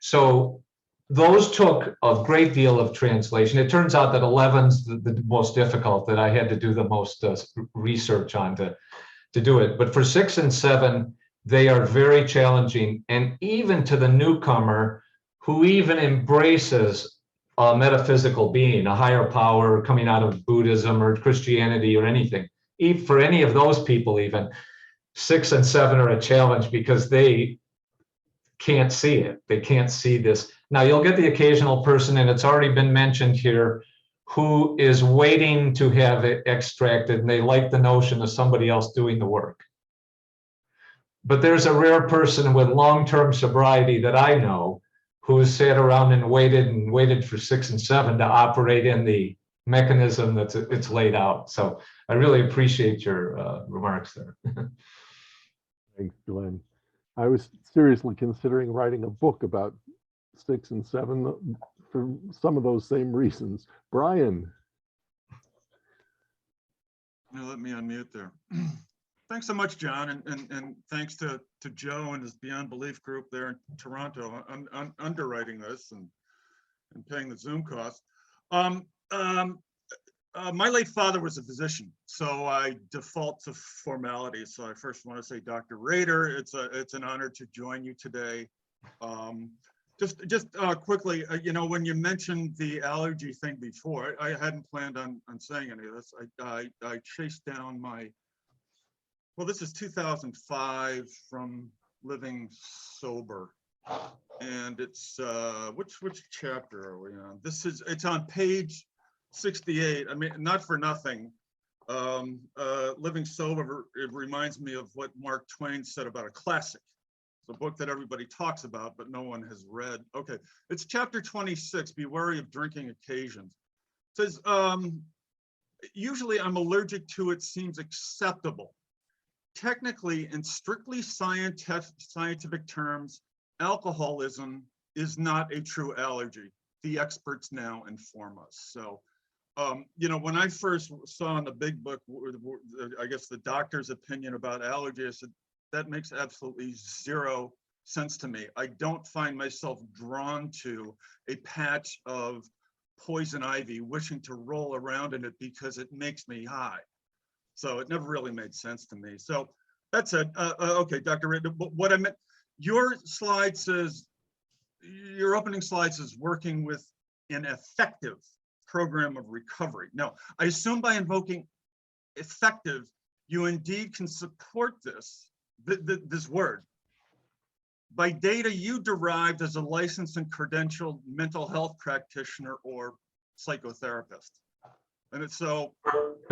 So those took a great deal of translation. It turns out that 11's the most difficult, that I had to do the most research on to do it. But for 6 and 7, they are very challenging. And even to the newcomer who even embraces a metaphysical being, a higher power coming out of Buddhism or Christianity or anything, for any of those people, even 6 and 7 are a challenge because they can't see it. They can't see this. Now you'll get the occasional person, and it's already been mentioned here, who is waiting to have it extracted, and they like the notion of somebody else doing the work. But there's a rare person with long-term sobriety that I know who sat around and waited for 6 and 7 to operate in the mechanism that's it's laid out. So I really appreciate your remarks there. Thanks, Glenn. I was seriously considering writing a book about 6 and 7 for some of those same reasons. Brian. Now let me unmute there. Thanks so much, John, and thanks to Joe and his Beyond Belief group there in Toronto on underwriting this and paying the Zoom costs. My late father was a physician, so I default to formalities. So I first want to say, Dr. Rader, it's an honor to join you today. Just quickly, you know, when you mentioned the allergy thing before, I hadn't planned on saying any of this. I chased down my, well, this is 2005 from Living Sober, and it's which chapter are we on? It's on page 68. I mean, not for nothing. Living Sober, it reminds me of what Mark Twain said about a classic. It's a book that everybody talks about, but no one has read. Okay, it's chapter 26, Be Wary of Drinking Occasions. It says, usually I'm allergic to it seems acceptable. Technically, in strictly scientific terms, alcoholism is not a true allergy. The experts now inform us. So, you know, when I first saw in the big book, I guess the doctor's opinion about allergy, I said, that makes absolutely zero sense to me. I don't find myself drawn to a patch of poison ivy, wishing to roll around in it because it makes me high. So it never really made sense to me. So that's it. Okay, Dr. Reed, what I meant, your slide says, your opening slide says working with an effective program of recovery. Now, I assume by invoking effective, you indeed can support this word by data you derived as a licensed and credentialed mental health practitioner or psychotherapist. And it's so.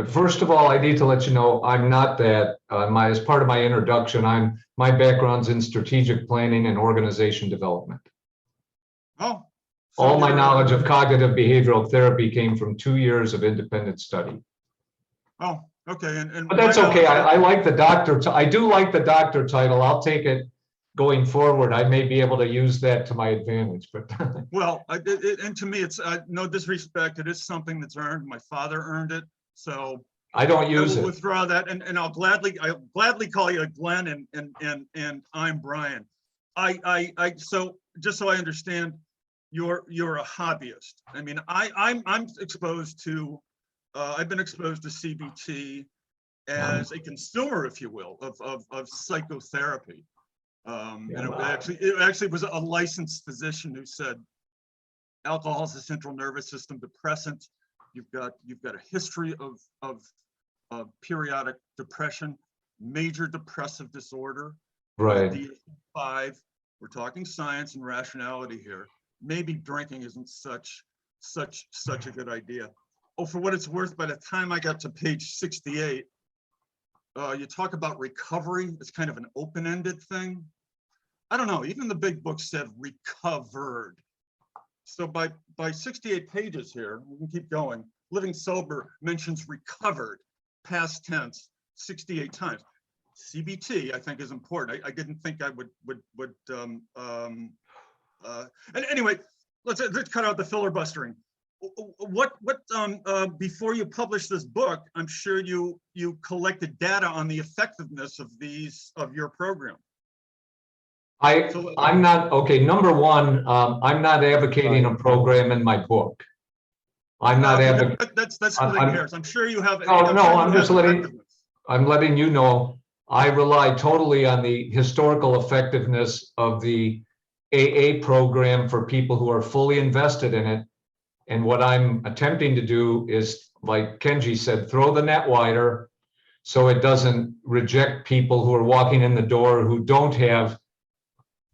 First of all, I need to let you know I'm not that. As part of my introduction, my background's in strategic planning and organization development. Oh. So all my knowledge of cognitive behavioral therapy came from 2 years of independent study. Oh, okay. But that's okay. I like the doctor. I do like the doctor title. I'll take it going forward. I may be able to use that to my advantage. But well, and to me, it's no disrespect. It is something that's earned. My father earned it, so I don't use it. Withdraw that, and I'll gladly call you Glenn, and I'm Brian. So just so I understand, you're a hobbyist. I mean, I'm exposed to. I've been exposed to CBT as a consumer, if you will, of psychotherapy. And it actually was a licensed physician who said, alcohol is a central nervous system depressant. You've got a history of periodic depression, major depressive disorder. Right. DSM-5. We're talking science and rationality here. Maybe drinking isn't such a good idea. Oh, for what it's worth, by the time I got to page 68, you talk about recovery. It's kind of an open-ended thing. I don't know, even the big book said recovered. So by 68 pages here, we can keep going. Living Sober mentions recovered, past tense, 68 times. CBT, I think, is important. I didn't think I would and anyway, let's cut out the filibustering. What before you publish this book, I'm sure you collected data on the effectiveness of your program. I'm not, okay, number one, I'm not advocating a program in my book. I'm not advocating. That's really cares. I'm sure you have. No, I'm just letting you know, I rely totally on the historical effectiveness of the AA program for people who are fully invested in it. And what I'm attempting to do is, like Kenji said, throw the net wider so it doesn't reject people who are walking in the door who don't have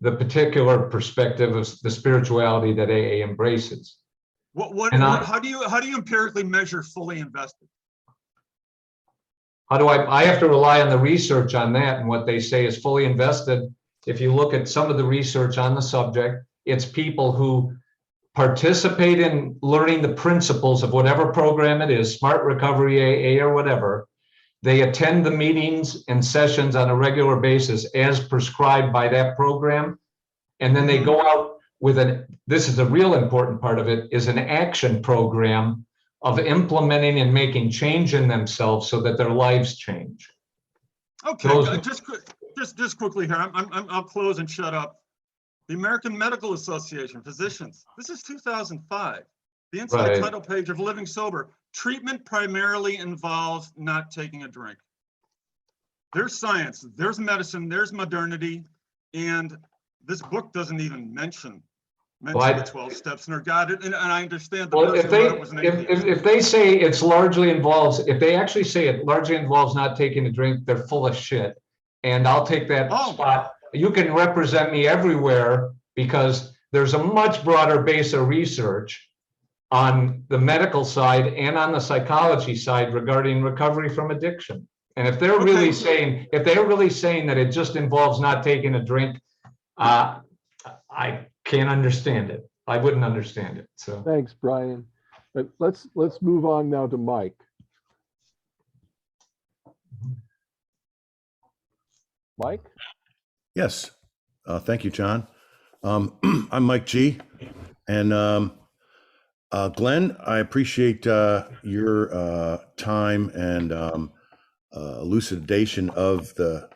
the particular perspective of the spirituality that AA embraces. How do you empirically measure fully invested? How do I have to rely on the research on that, and what they say is fully invested. If you look at some of the research on the subject, it's people who participate in learning the principles of whatever program it is, Smart Recovery, AA, or whatever. They attend the meetings and sessions on a regular basis as prescribed by that program. And then they go out with this is the real important part of it, is an action program of implementing and making change in themselves so that their lives change. Okay, just quickly here, I'll close and shut up. The American Medical Association, physicians, this is 2005. The inside title page of Living Sober, treatment primarily involves not taking a drink. There's science, there's medicine, there's modernity, and this book doesn't even mention the 12 steps, and I understand the person who wrote it was an atheist. If they say it's largely involves, if they actually say it largely involves not taking a drink, they're full of shit. And I'll take that spot. You can represent me everywhere, because there's a much broader base of research on the medical side and on the psychology side regarding recovery from addiction. And if they're really saying, that it just involves not taking a drink, I can't understand it. I wouldn't understand it. So thanks, Brian. But let's move on now to Mike. Mike? Yes. Thank you, John. I'm Mike G. And Glenn, I appreciate your time and elucidation of the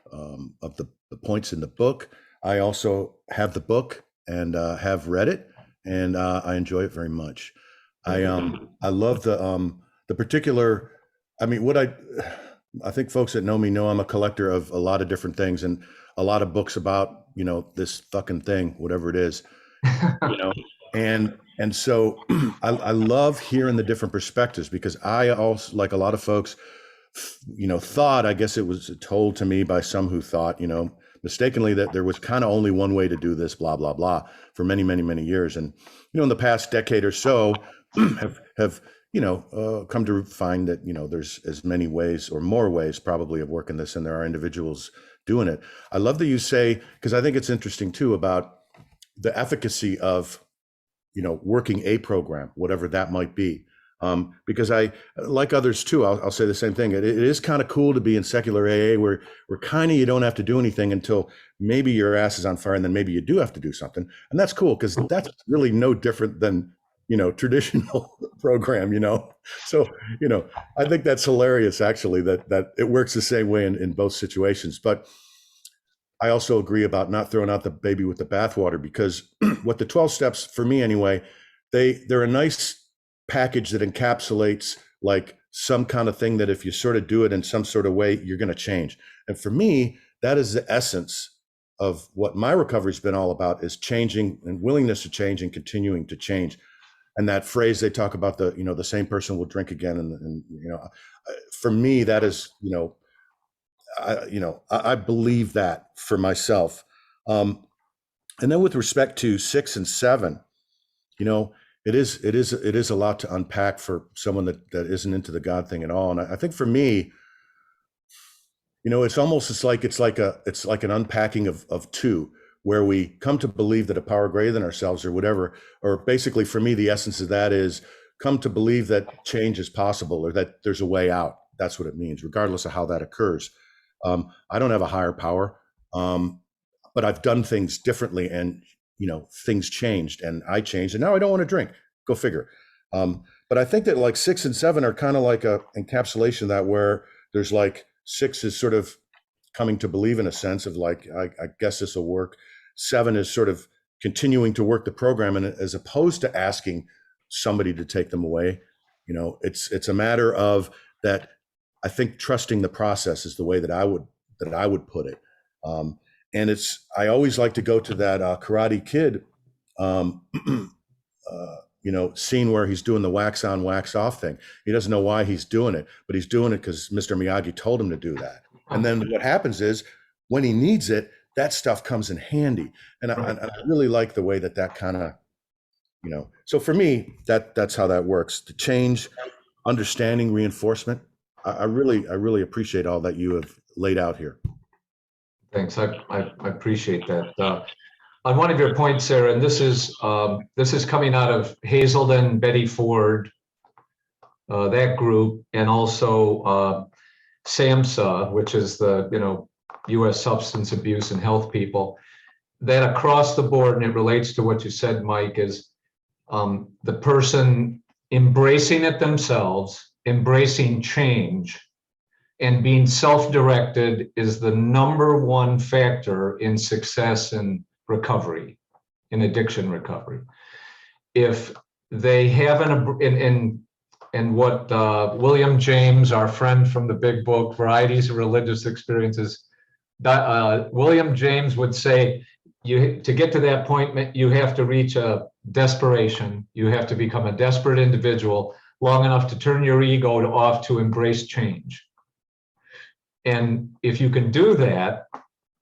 points in the book. I also have the book and have read it, and I enjoy it very much. I love the particular. I mean, I think folks that know me know I'm a collector of a lot of different things and a lot of books about, this fucking thing, whatever it is, and so I love hearing the different perspectives, because I also, like a lot of folks, thought, I guess it was told to me by some who thought, mistakenly, that there was kind of only one way to do this, blah, blah, blah, for many, many, many years. And, in the past decade or so have come to find that, there's as many ways or more ways probably of working this, and there are individuals doing it. I love that you say, because I think it's interesting too, about the efficacy of, working a program, whatever that might be. Because I, like others too, I'll say the same thing. It is kind of cool to be in secular AA where kind of, you don't have to do anything until maybe your ass is on fire, and then maybe you do have to do something. And that's cool, because that's really no different than, traditional program, So, I think that's hilarious, actually, that it works the same way in both situations. But I also agree about not throwing out the baby with the bathwater, because what the 12 steps, for me anyway, they're a nice package that encapsulates like some kind of thing that if you sort of do it in some sort of way, you're going to change. And for me, that is the essence of what my recovery has been all about, is changing and willingness to change and continuing to change. And that phrase they talk about, the same person will drink again. And for me, that is, I believe that for myself. And then with respect to 6 and 7, it is a lot to unpack for someone that isn't into the God thing at all. And I think for me, it's like an unpacking of two, where we come to believe that a power greater than ourselves or whatever, or basically for me, the essence of that is come to believe that change is possible, or that there's a way out. That's what it means, regardless of how that occurs. I don't have a higher power, but I've done things differently, and things changed, and I changed, and now I don't want to drink. Go figure. But I think that like 6 and 7 are kind of like a encapsulation of that, where there's like 6 is sort of coming to believe in a sense of like, I guess this will work. 7 is sort of continuing to work the program, and as opposed to asking somebody to take them away, it's a matter of that. I think trusting the process is the way that I would put it. And I always like to go to that Karate Kid, scene where he's doing the wax on, wax off thing. He doesn't know why he's doing it, but he's doing it because Mr. Miyagi told him to do that. And then what happens is when he needs it, that stuff comes in handy. And I really like the way that kind of, so for me, that's how that works. The change, understanding, reinforcement. I really appreciate all that you have laid out here. Thanks. I appreciate that. On one of your points, Sarah, and this is coming out of Hazelden, Betty Ford, that group, and also SAMHSA, which is the U.S. Substance Abuse and Health people. That across the board, and it relates to what you said, Mike, is the person embracing it themselves, embracing change, and being self-directed is the #1 factor in success in recovery, in addiction recovery. If they haven't, and what William James, our friend from the big book, Varieties of Religious Experiences, William James would say, to get to that point, you have to reach a desperation. You have to become a desperate individual long enough to turn your ego off to embrace change. And if you can do that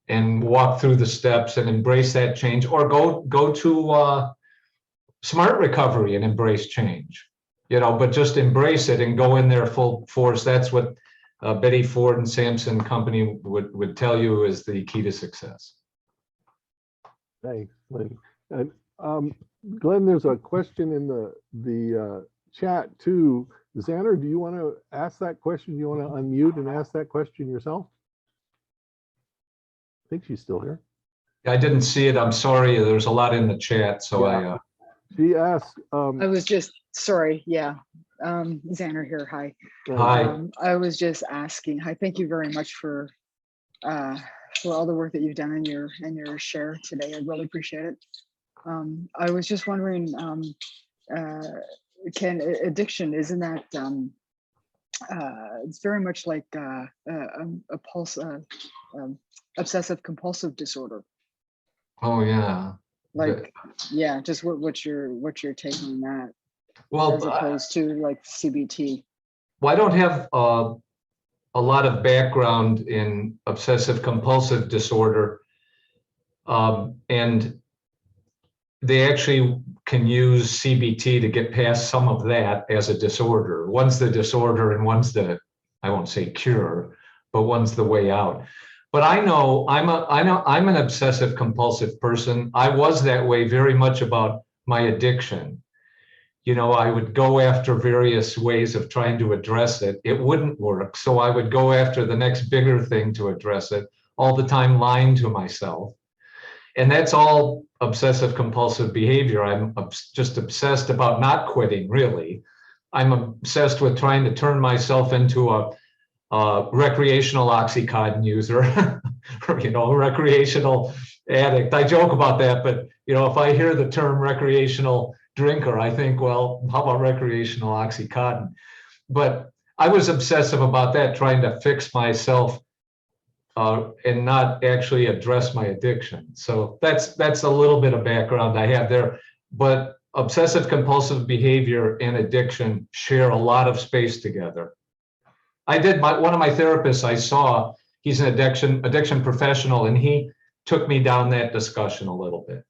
and walk through the steps and embrace that change, or go to smart recovery and embrace change, but just embrace it and go in there full force. That's what Betty Ford and Sampson Company would tell you is the key to success. Thanks, Glenn. And Glenn, there's a question in the chat too. Xander, do you want to ask that question? Do you want to unmute and ask that question yourself? I think she's still here. I didn't see it. I'm sorry. There's a lot in the chat, so yeah. She asked. I was just sorry. Yeah, Xander here. Hi. Hi. I was just asking. Hi. Thank you very much for all the work that you've done in your share today. I really appreciate it. I was just wondering. Can addiction, isn't that it's very much like obsessive compulsive disorder? Oh yeah. Like, yeah, just what's your take on that? Well, as opposed to like CBT. Well, I don't have a lot of background in obsessive compulsive disorder, and they actually can use CBT to get past some of that as a disorder. One's the disorder and one's the, I won't say cure, but one's the way out. But I know I'm an obsessive compulsive person. I was that way very much about my addiction. I would go after various ways of trying to address it. It wouldn't work. So I would go after the next bigger thing to address it, all the time lying to myself. And that's all obsessive compulsive behavior. I'm just obsessed about not quitting, really. I'm obsessed with trying to turn myself into a recreational Oxycontin user, a recreational addict. I joke about that, but if I hear the term recreational drinker, I think, well, how about recreational Oxycontin? But I was obsessive about that, trying to fix myself and not actually address my addiction. So that's a little bit of background I have there. But obsessive compulsive behavior and addiction share a lot of space together. One of my therapists I saw, he's an addiction professional, and he took me down that discussion a little bit.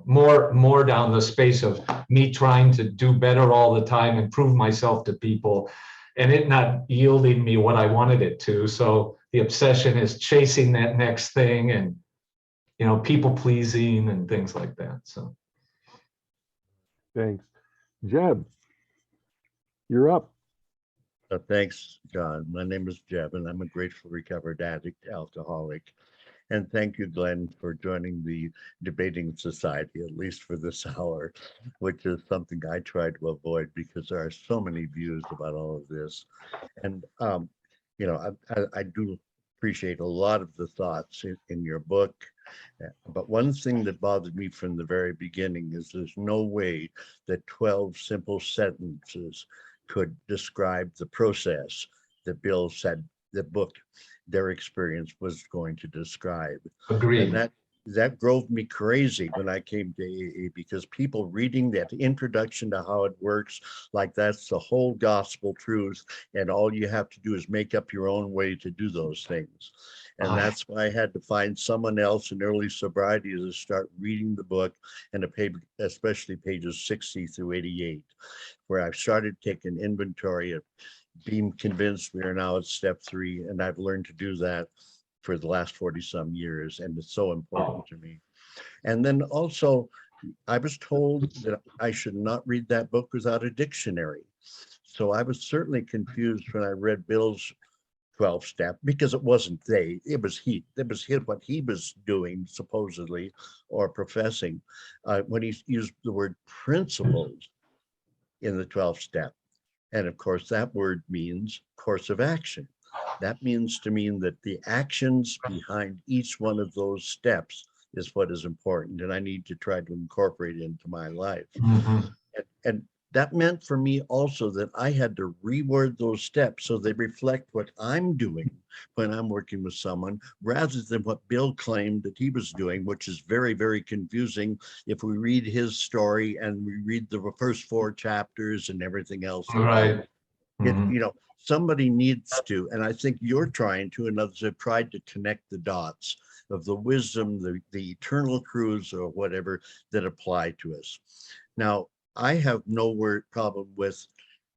More down the space of me trying to do better all the time and prove myself to people, and it not yielding me what I wanted it to. So the obsession is chasing that next thing and, people pleasing and things like that. So. Thanks. Jeb, you're up. Thanks, John. My name is Jeb, and I'm a grateful recovered addict, alcoholic. And thank you, Glenn, for joining the debating society, at least for this hour, which is something I try to avoid because there are so many views about all of this. And, you know, I do appreciate a lot of the thoughts in your book. But one thing that bothered me from the very beginning is there's no way that 12 simple sentences could describe the process that Bill said the book, their experience, was going to describe. Agreed. And that drove me crazy when I came to AA, because people reading that introduction to how it works, like that's the whole gospel truth, and all you have to do is make up your own way to do those things. And that's why I had to find someone else in early sobriety to start reading the book, and especially pages 60 through 88, where I've started taking inventory of being convinced we are now at step 3, and I've learned to do that for the last 40 some years, and it's so important to me. And then also, I was told that I should not read that book without a dictionary. So I was certainly confused when I read Bill's 12 step, because it wasn't it was what he was doing supposedly or professing when he used the word principles in the 12 step. And of course, that word means course of action. That means to mean that the actions behind each one of those steps is what is important, and I need to try to incorporate it into my life. And that meant for me also that I had to reword those steps so they reflect what I'm doing when I'm working with someone, rather than what Bill claimed that he was doing, which is very, very confusing if we read his story and we read the first 4 chapters and everything else. Right. You know, somebody needs to, and I think you're trying to, and others have tried to connect the dots of the wisdom, the eternal truths or whatever that apply to us. Now, I have no problem with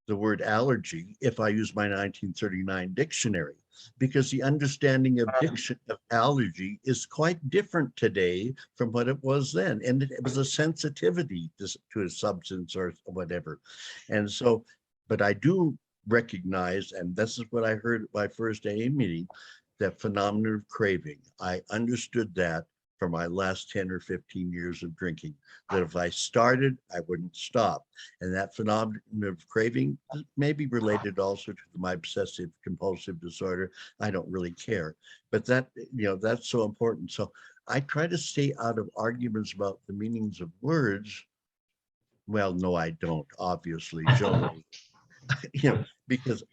the word allergy if I use my 1939 dictionary, because the understanding of allergy is quite different today from what it was then. And it was a sensitivity to a substance or whatever. And so, but I do recognize, and this is what I heard at my first AA meeting, that phenomenon of craving. I understood that for my last 10 or 15 years of drinking, that if I started, I wouldn't stop. And that phenomenon of craving may be related also to my obsessive compulsive disorder. I don't really care, but that, you know, that's so important. So I try to stay out of arguments about the meanings of words. Well, no, I don't, obviously, Joe. You know, because,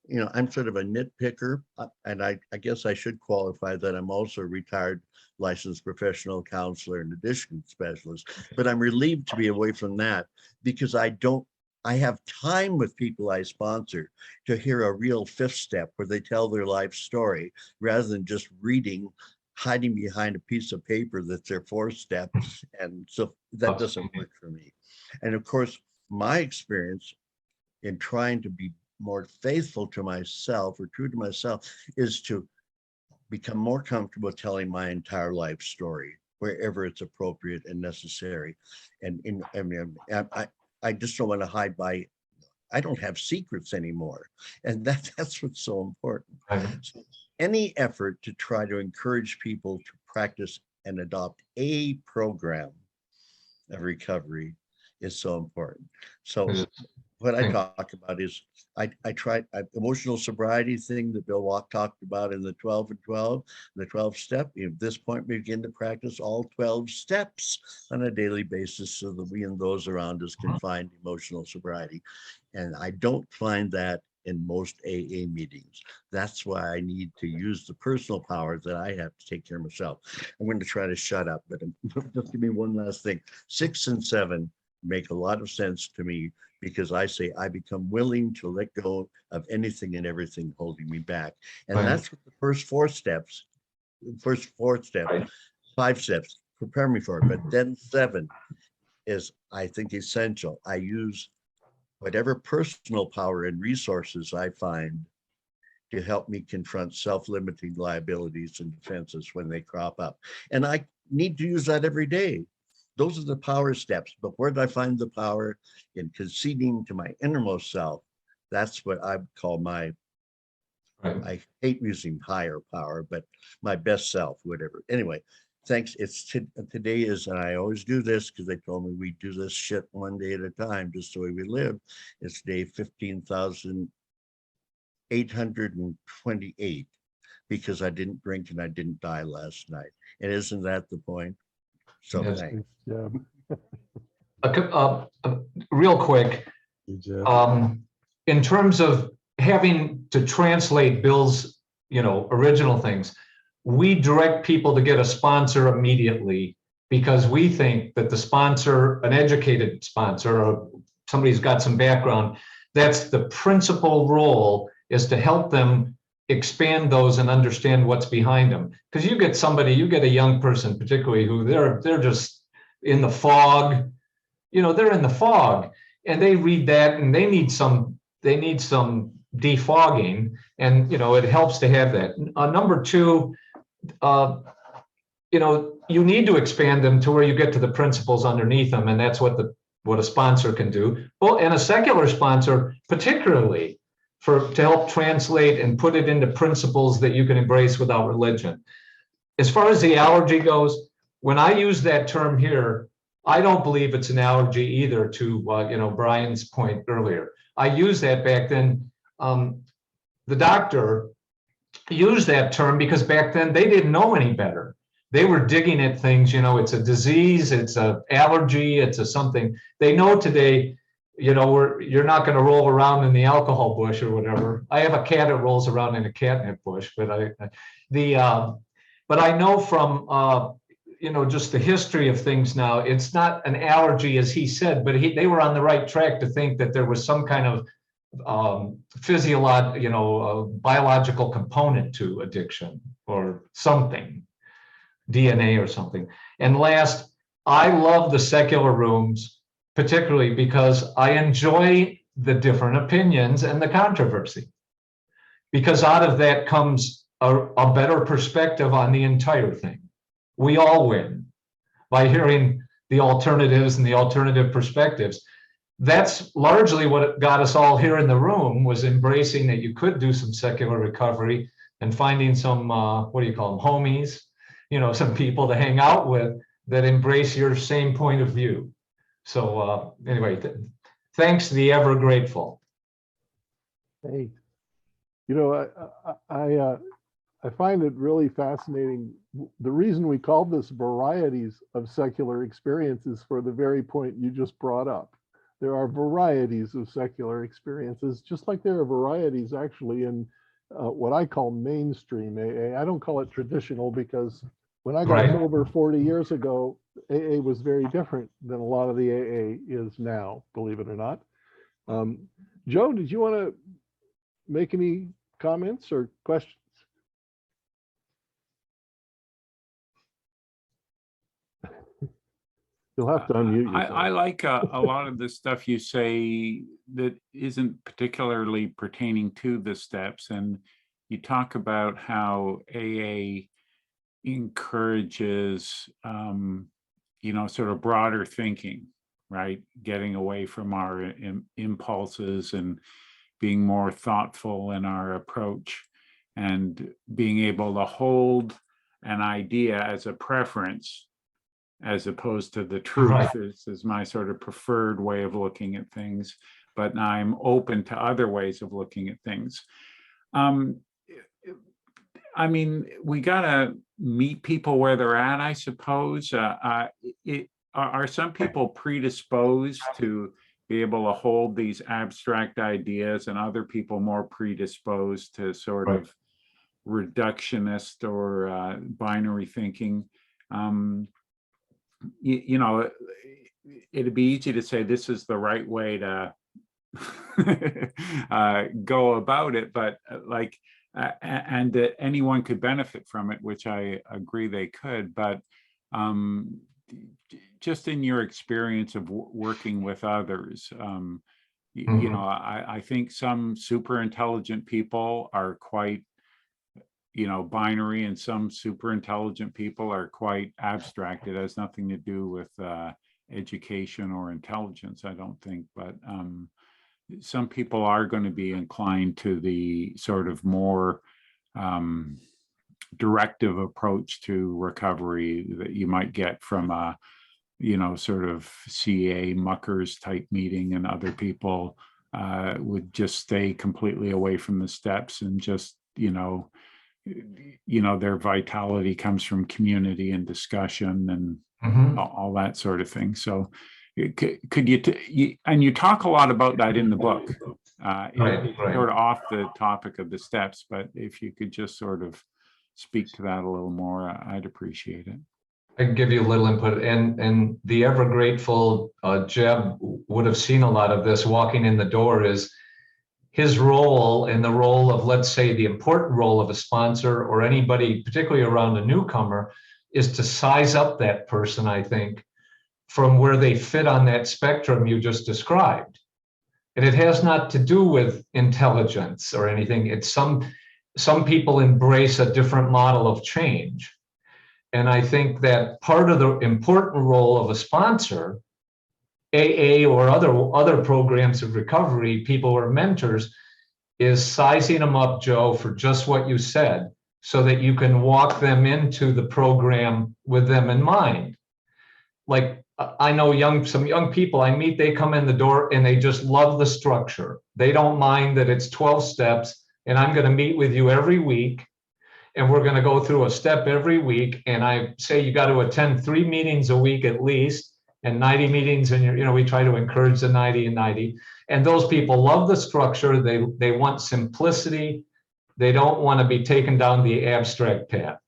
you know, I'm sort of a nitpicker, and I guess I should qualify that I'm also a retired licensed professional counselor and addiction specialist, but I'm relieved to be away from that, because I have time with people I sponsor to hear a real 5th step where they tell their life story, rather than just reading, hiding behind a piece of paper that's their 4th step. And so that doesn't work for me. And of course, my experience in trying to be more faithful to myself or true to myself is to become more comfortable telling my entire life story wherever it's appropriate and necessary. And I mean, I just don't want to hide I don't have secrets anymore. And that's what's so important. So any effort to try to encourage people to practice and adopt a program of recovery is so important. So what I talk about is I tried emotional sobriety thing that Bill talked about in the 12 and 12, the 12 step. At this point, we begin to practice all 12 steps on a daily basis so that we and those around us can find emotional sobriety. And I don't find that in most AA meetings. That's why I need to use the personal power that I have to take care of myself. I'm going to try to shut up, but just give me one last thing. 6 and 7 make a lot of sense to me, because I say I become willing to let go of anything and everything holding me back. And that's what the first 4 steps, 5 steps prepare me for it. But then 7 is, I think, essential. I use whatever personal power and resources I find to help me confront self-limiting liabilities and defenses when they crop up. And I need to use that every day. Those are the power steps. But where did I find the power? In conceding to my innermost self That's what I call my, Right. I hate using higher power, but my best self, whatever. Anyway, thanks. Today is, and I always do this because they told me we do this shit one day at a time, just the way we live. It's day 15,828 because I didn't drink and I didn't die last night. And isn't that the point? So Yes. thanks. Yeah. Real quick, in terms of having to translate Bill's, original things, we direct people to get a sponsor immediately because we think that the sponsor, an educated sponsor, or somebody who's got some background, that's the principal role, is to help them expand those and understand what's behind them. Because you get a young person particularly who they're just in the fog, they're in the fog, and they read that and they need some defogging, and it helps to have that. Number two, you need to expand them to where you get to the principles underneath them, and that's what a sponsor can do. Well, and a secular sponsor, particularly to help translate and put it into principles that you can embrace without religion. As far as the allergy goes, when I use that term here, I don't believe it's an allergy either to, Brian's point earlier. I used that back then. The doctor used that term because back then they didn't know any better. They were digging at things, it's a disease, it's an allergy, it's a something. They know today, you're not going to roll around in the alcohol bush or whatever. I have a cat that rolls around in a catnip bush, but I know from just the history of things now, it's not an allergy as he said, but they were on the right track to think that there was some kind of biological component to addiction or something, DNA or something. And last, I love the secular rooms, particularly because I enjoy the different opinions and the controversy, because out of that comes a better perspective on the entire thing. We all win by hearing the alternatives and the alternative perspectives. That's largely what got us all here in the room, was embracing that you could do some secular recovery and finding some, what do you call them, homies, some people to hang out with that embrace your same point of view. So anyway, thanks to the ever grateful. Hey, I find it really fascinating. The reason we call this Varieties of Secular Experience is for the very point you just brought up. There are varieties of secular experiences, just like there are varieties actually in what I call mainstream AA. I don't call it traditional because when I got sober 40 years ago, AA was very different than a lot of the AA is now, believe it or not. Joe, did you want to make any comments or questions? You'll have to unmute yourself. I like a lot of the stuff you say that isn't particularly pertaining to the steps. And you talk about how AA encourages, sort of broader thinking, right? Getting away from our impulses and being more thoughtful in our approach, and being able to hold an idea as a preference as opposed to the truth. This is my sort of preferred way of looking at things, but I'm open to other ways of looking at things. We gotta meet people where they're at, I suppose. Are some people predisposed to be able to hold these abstract ideas, and other people more predisposed to sort of reductionist or binary thinking? It'd be easy to say this is the right way to go about it, but and that anyone could benefit from it, which I agree they could. But just in your experience of working with others, I think some super intelligent people are quite binary, and some super intelligent people are quite abstract. It has nothing to do with education or intelligence, I don't think. But some people are going to be inclined to the sort of more directive approach to recovery that you might get from a, sort of CA muckers type meeting, and other people would just stay completely away from the steps and just, their vitality comes from community and discussion and all that sort of thing. So could you, and you talk a lot about that in the book, Right. sort of off the topic of the steps, but if you could just sort of speak to that a little more, I'd appreciate it. I can give you a little input, and the ever grateful Jeb would have seen a lot of this walking in the door. Is his role and the role of, let's say, the important role of a sponsor or anybody, particularly around a newcomer, is to size up that person, I think, from where they fit on that spectrum you just described. And it has not to do with intelligence or anything. It's some people embrace a different model of change. And I think that part of the important role of a sponsor, AA or other programs of recovery, people or mentors, is sizing them up, Joe, for just what you said, so that you can walk them into the program with them in mind. Like, I know some young people I meet, they come in the door and they just love the structure. They don't mind that it's 12 steps, and I'm going to meet with you every week, and we're going to go through a step every week. And I say you got to attend 3 meetings a week at least, and 90 meetings, and we try to encourage the 90 and 90. And those people love the structure. They want simplicity. They don't want to be taken down the abstract path.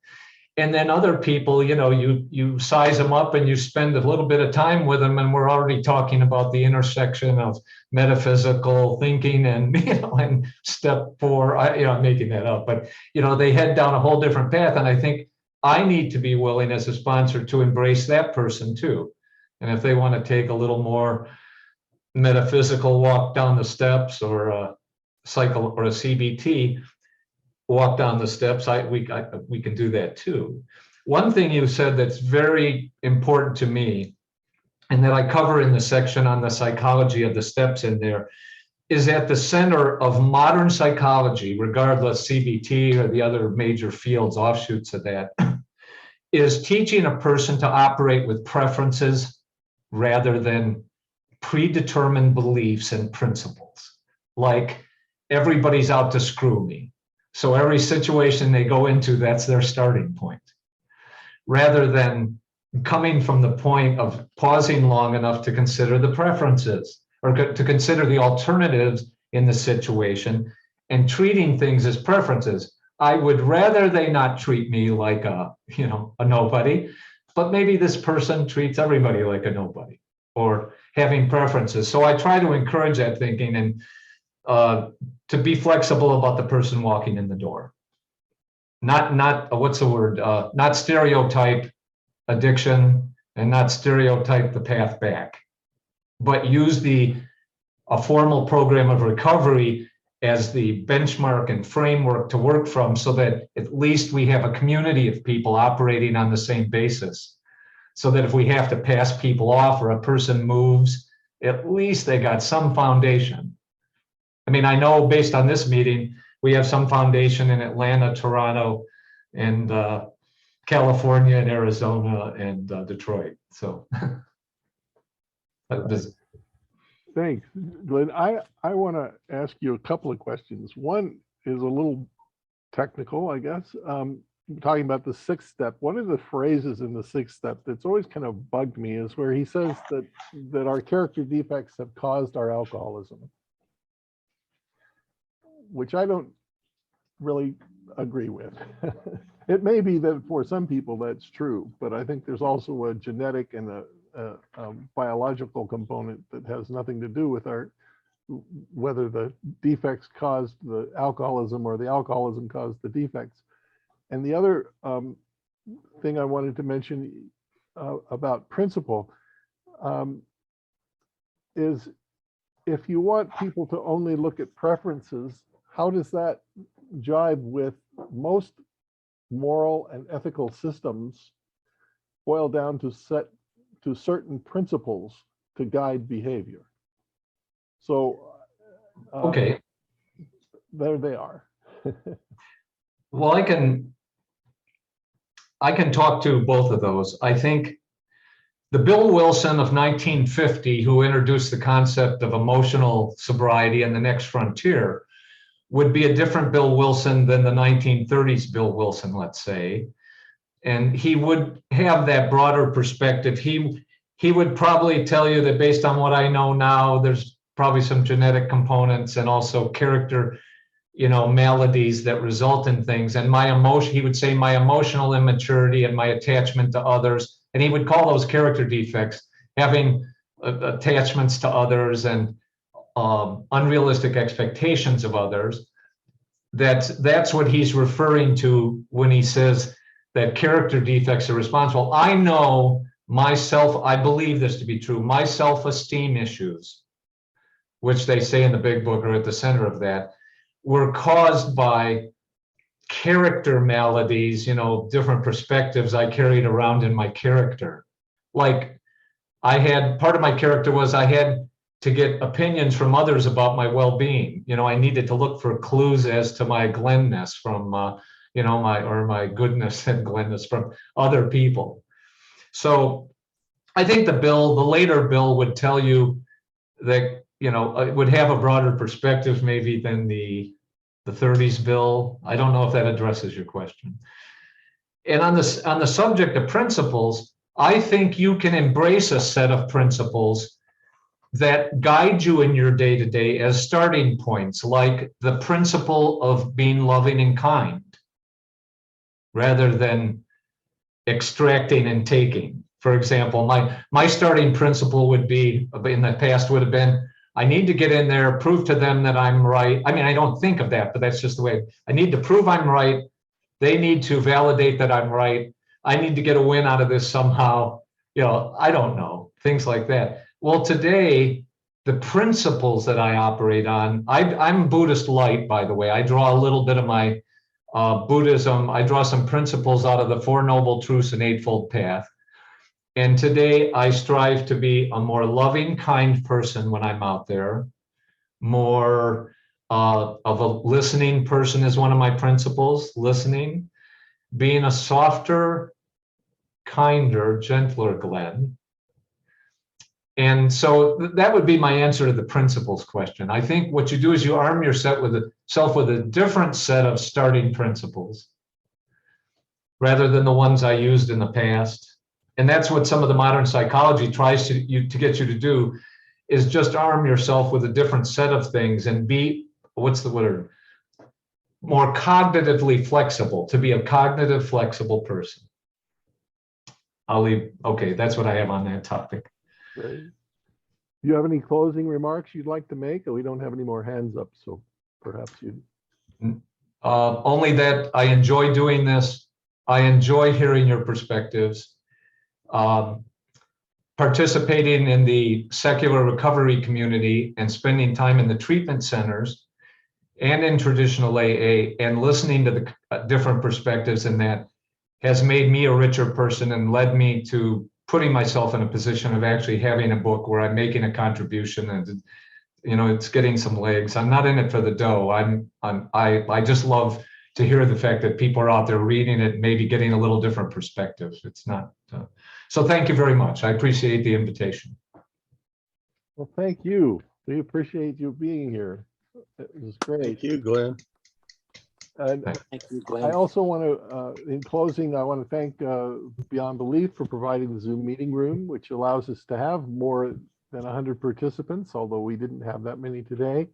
And then other people, you size them up and you spend a little bit of time with them, and we're already talking about the intersection of metaphysical thinking and, and step 4, I'm making that up, but, they head down a whole different path. And I think I need to be willing as a sponsor to embrace that person too. And if they want to take a little more metaphysical walk down the steps, or a cycle or a CBT, walk down the steps, we can do that too. One thing you said that's very important to me, and that I cover in the section on the psychology of the steps in there, is at the center of modern psychology, regardless CBT or the other major fields, offshoots of that, is teaching a person to operate with preferences rather than predetermined beliefs and principles. Like, everybody's out to screw me, so every situation they go into, that's their starting point. Rather than coming from the point of pausing long enough to consider the preferences, or to consider the alternatives in the situation, and treating things as preferences. I would rather they not treat me like a nobody, but maybe this person treats everybody like a nobody, or having preferences. So I try to encourage that thinking, and to be flexible about the person walking in the door. Not what's the word? Not stereotype addiction, and not stereotype the path back, but use a formal program of recovery as the benchmark and framework to work from, so that at least we have a community of people operating on the same basis. So that if we have to pass people off, or a person moves, at least they got some foundation. I mean, I know based on this meeting, we have some foundation in Atlanta, Toronto, and California, and Arizona, and Detroit. So Thanks, Glenn. I want to ask you a couple of questions. One is a little technical, I guess. Talking about the 6th step, one of the phrases in the 6th step that's always kind of bugged me is where he says that our character defects have caused our alcoholism, which I don't really agree with. It may be that for some people that's true, but I think there's also a genetic and a biological component that has nothing to do with whether the defects caused the alcoholism or the alcoholism caused the defects. And the other thing I wanted to mention about principle is, if you want people to only look at preferences, how does that jibe with most moral and ethical systems boil down to certain principles to guide behavior? So Okay, There they are. well, I can talk to both of those. I think the Bill Wilson of 1950, who introduced the concept of emotional sobriety and the next frontier, would be a different Bill Wilson than the 1930s Bill Wilson, let's say. And he would have that broader perspective. He would probably tell you that based on what I know now, there's probably some genetic components and also character, maladies that result in things. And he would say my emotional immaturity and my attachment to others, and he would call those character defects, having attachments to others and unrealistic expectations of others. That's what he's referring to when he says that character defects are responsible. I know myself, I believe this to be true, my self-esteem issues, which they say in the big book are at the center of that, were caused by character maladies, different perspectives I carried around in my character. Like part of my character was I had to get opinions from others about my well-being. I needed to look for clues as to my glenness from, my goodness and glenness from other people. So I think the later bill would tell you that, it would have a broader perspective maybe than the 30s bill. I don't know if that addresses your question. And on the subject of principles, I think you can embrace a set of principles that guide you in your day-to-day as starting points, like the principle of being loving and kind, rather than extracting and taking. For example, my starting principle would be, in the past would have been, I need to get in there, prove to them that I'm right. I mean, I don't think of that, but that's just the way. I need to prove I'm right. They need to validate that I'm right. I need to get a win out of this somehow. I don't know, things like that. Well, today, the principles that I operate on, I'm Buddhist light, by the way. I draw a little bit of my Buddhism. I draw some principles out of the Four Noble Truths and Eightfold Path. And today I strive to be a more loving, kind person when I'm out there. More of a listening person is one of my principles, listening. Being a softer, kinder, gentler Glenn. And so that would be my answer to the principles question. I think what you do is you arm yourself with a different set of starting principles rather than the ones I used in the past. And that's what some of the modern psychology tries to get you to do, is just arm yourself with a different set of things and be, what's the word? More cognitively flexible, to be a cognitive, flexible person. I'll leave. Okay, that's what I have on that topic. Great. Do you have any closing remarks you'd like to make? We don't have any more hands up, so perhaps you. Only that I enjoy doing this. I enjoy hearing your perspectives. Participating in the secular recovery community and spending time in the treatment centers and in traditional AA and listening to the different perspectives in that has made me a richer person and led me to putting myself in a position of actually having a book where I'm making a contribution and, it's getting some legs. I'm not in it for the dough. I just love to hear the fact that people are out there reading it, maybe getting a little different perspectives. It's not. So thank you very much. I appreciate the invitation. Well, thank you. We appreciate you being here. It was great. Thank you, Glenn. And Thank you, Glenn. I also want to, in closing, I want to thank Beyond Belief for providing the Zoom meeting room, which allows us to have more than 100 participants, although we didn't have that many today.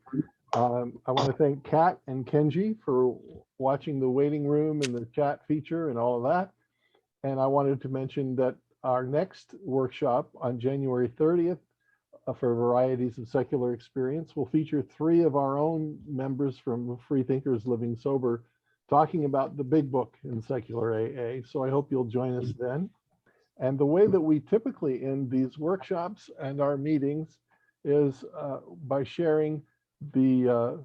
I want to thank Kat and Kenji for watching the waiting room and the chat feature and all of that. And I wanted to mention that our next workshop on January 30th for Varieties of Secular Experience will feature 3 of our own members from Freethinkers Living Sober talking about the big book in secular AA. So I hope you'll join us then. And the way that we typically end these workshops and our meetings is by sharing the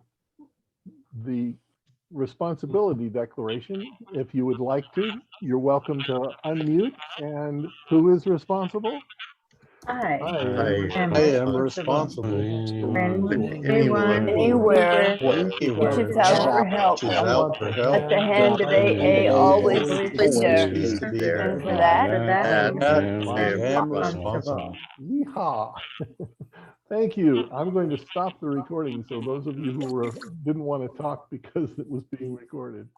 responsibility declaration. If you would like to, you're welcome to unmute. And who is responsible? I I am I am responsible responsible for for anyone, anywhere anywhere reaches out for help. reaches out for help. Let the hand of AA always be there. Always be there. And for that, And I I am am responsible. Yeehaw. Thank you. I'm going to stop the recording. So those of you who didn't want to talk because it was being recorded,